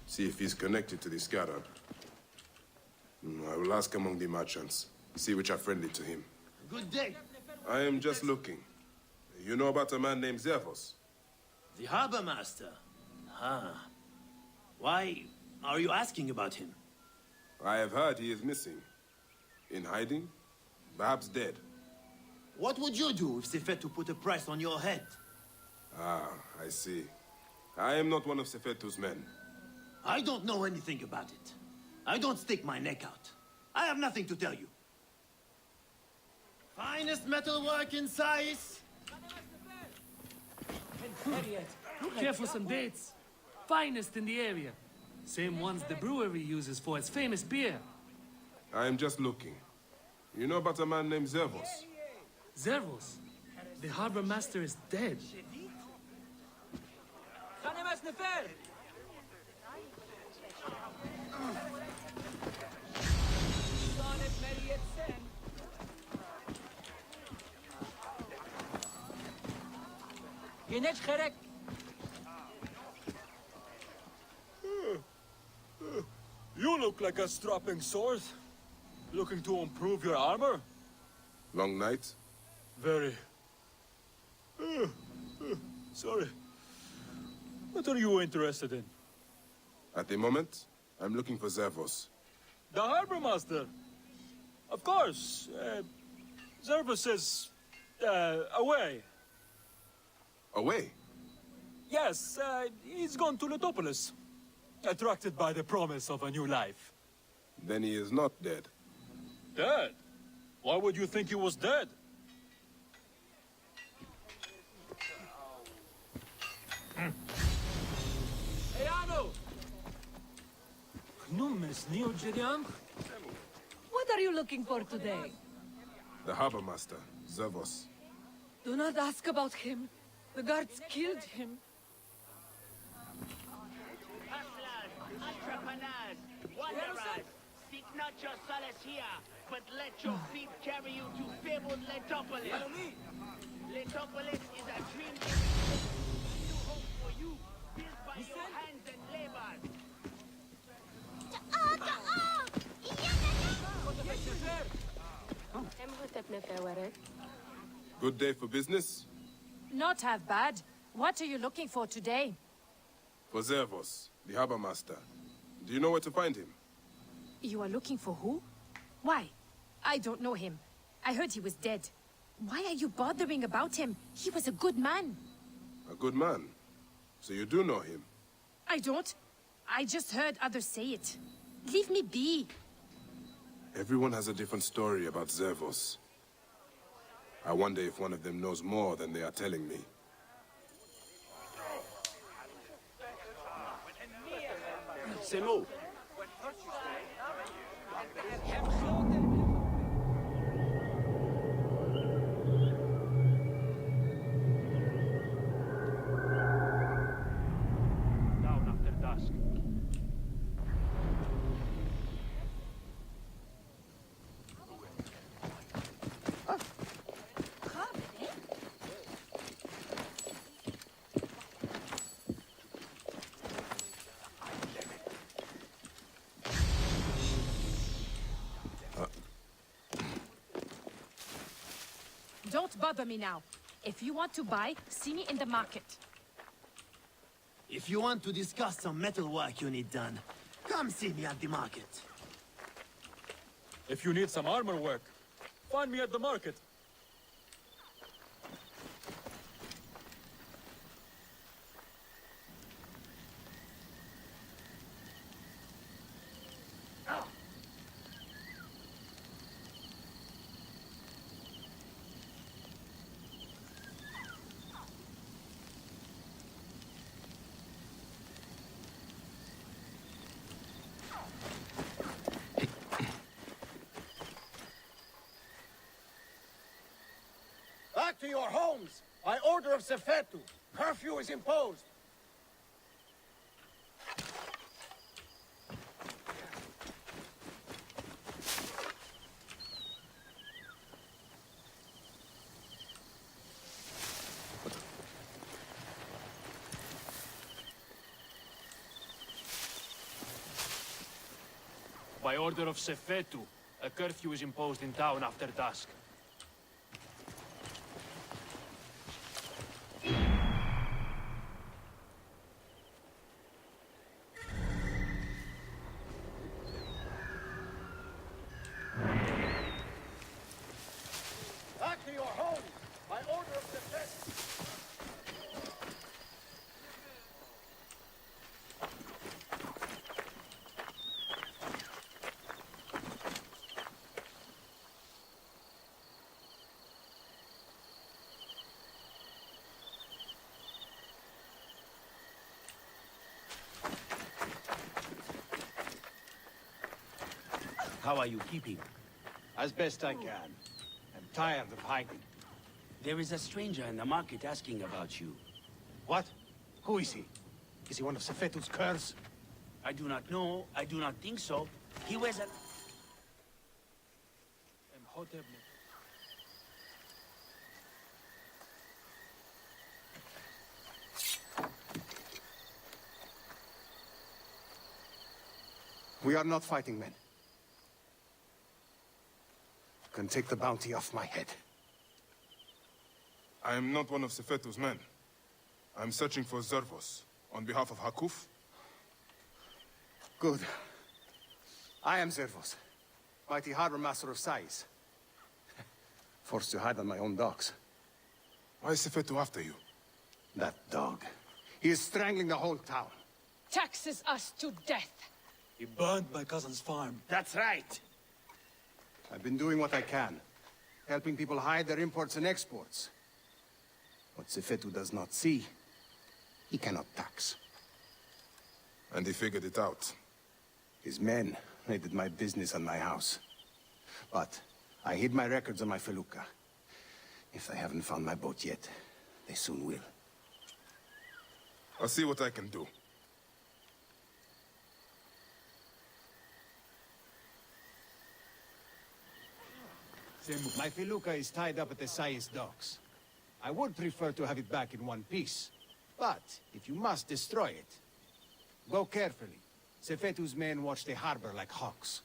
See if he's connected to the scarab. I will ask among the merchants, see which are friendly to him. Good day. I am just looking. You know about a man named Zervos? The harbor master. Ah. Why are you asking about him? I have heard he is missing. In hiding? Perhaps dead. What would you do if Sefetu put a price on your head? Ah, I see. I am not one of Sefetu's men. I don't know anything about it. I don't stick my neck out. I have nothing to tell you. Finest metalwork in Sais. Look here for some dates. Finest in the area. Same ones the brewery uses for its famous beer. I am just looking. You know about a man named Zervos? Zervos? The harbor master is dead. You look like a strapping sword. Looking to improve your armor? Long night? Very. Sorry. What are you interested in? At the moment, I'm looking for Zervos. The harbor master. Of course. Zervos is away. Away? Yes, he's gone to Letopolis. Attracted by the promise of a new life. Then he is not dead. Dead? Why would you think he was dead? What are you looking for today? The harbor master, Zervos. Do not ask about him. The guards killed him. Entrepreneurs, wanderers, seek not your solace here, but let your feet carry you to fabled Letopolis. Letopolis is a dream, a new home for you, built by your hands and labor. Good day for business? Not half bad. What are you looking for today? For Zervos, the harbor master. Do you know where to find him? You are looking for who? Why? I don't know him. I heard he was dead. Why are you bothering about him? He was a good man. A good man? So you do know him? I don't. I just heard others say it. Leave me be. Everyone has a different story about Zervos. I wonder if one of them knows more than they are telling me. Semo. Down after dusk. Don't bother me now. If you want to buy, see me in the market. If you want to discuss some metalwork you need done, come see me at the market. If you need some armor work, find me at the market. Back to your homes! By order of Sefetu, curfew is imposed. By order of Sefetu, a curfew is imposed in town after dusk. How are you keeping? As best I can. I'm tired of hiding. There is a stranger in the market asking about you. What? Who is he? Is he one of Sefetu's curs? I do not know. I do not think so. He wears a... We are not fighting men. You can take the bounty off my head. I am not one of Sefetu's men. I am searching for Zervos, on behalf of Hakuf. Good. I am Zervos, mighty harbor master of Sais. Forced to hide on my own docks. Why is Sefetu after you? That dog. He is strangling the whole town. Taxes us to death. He burned my cousin's farm. That's right. I've been doing what I can, helping people hide their imports and exports. What Sefetu does not see, he cannot tax. And he figured it out. His men raided my business and my house. But I hid my records on my felucca. If they haven't found my boat yet, they soon will. I'll see what I can do. My felucca is tied up at the Sais docks. I would prefer to have it back in one piece. But if you must destroy it, go carefully. Sefetu's men watch the harbor like hawks.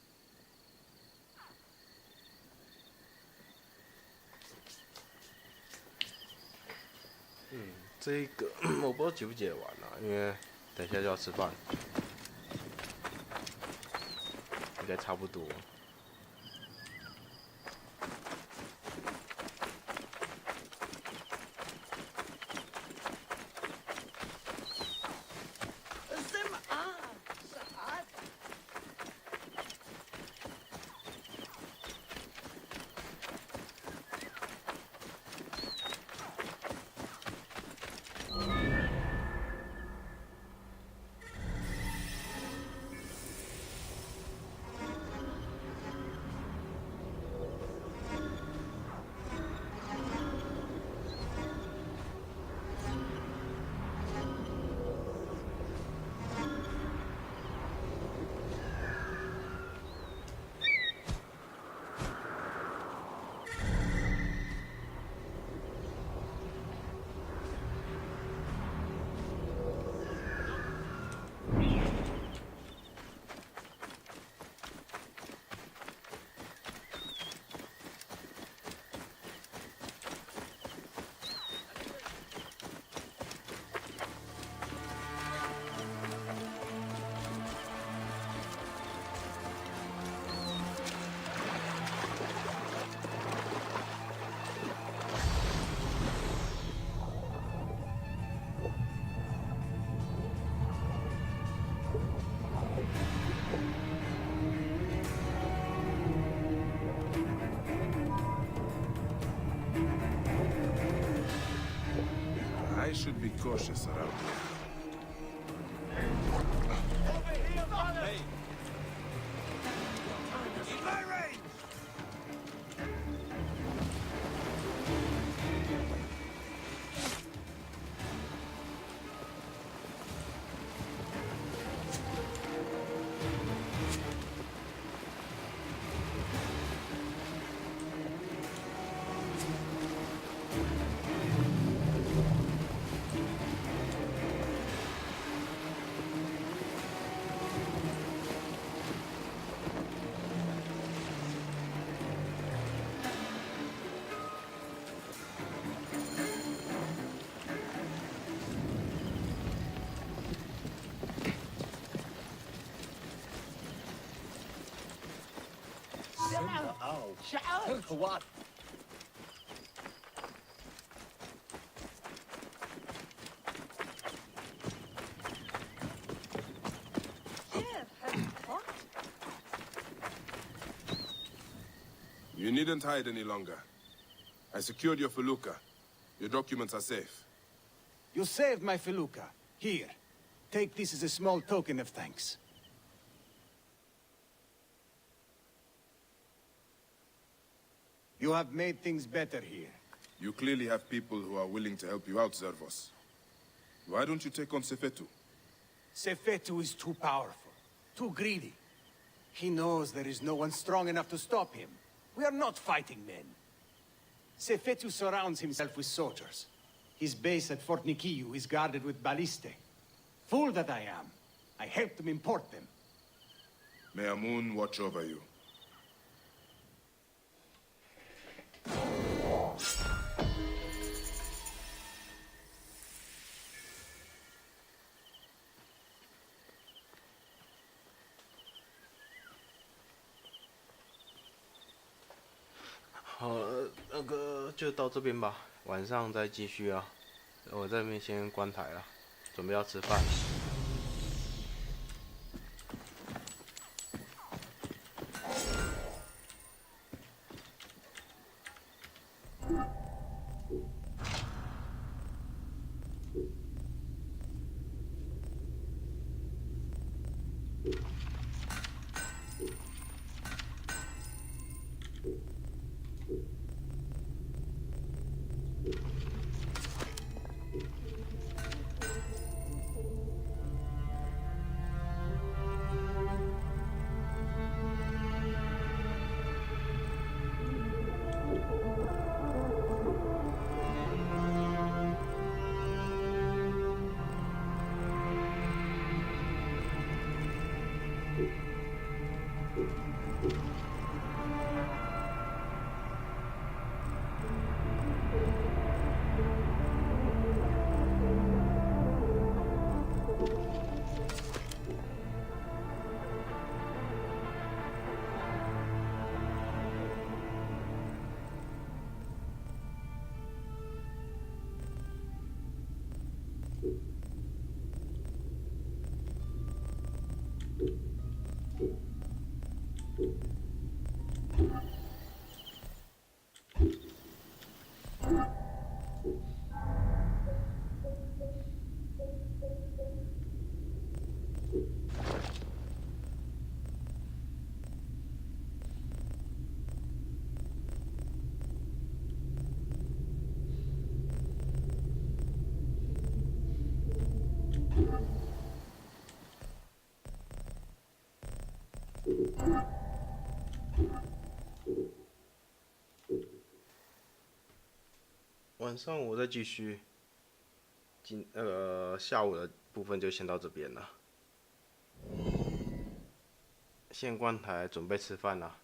这个我不知道解不解完啊，因为等一下就要吃饭，应该差不多。I should be cautious around here. Hey! In my range! What? You needn't hide any longer. I secured your felucca. Your documents are safe. You saved my felucca. Here. Take this as a small token of thanks. You have made things better here. You clearly have people who are willing to help you out, Zervos. Why don't you take on Sefetu? Sefetu is too powerful, too greedy. He knows there is no one strong enough to stop him. We are not fighting men. Sefetu surrounds himself with soldiers. His base at Fort Nikiu is guarded with ballistae. Fool that I am. I helped him import them. May Amun watch over you.好，那个就到这边吧，晚上再继续啊。我这边先关台了，准备要吃饭。晚上我再继续，下午的部分就先到这边了。先关台，准备吃饭了。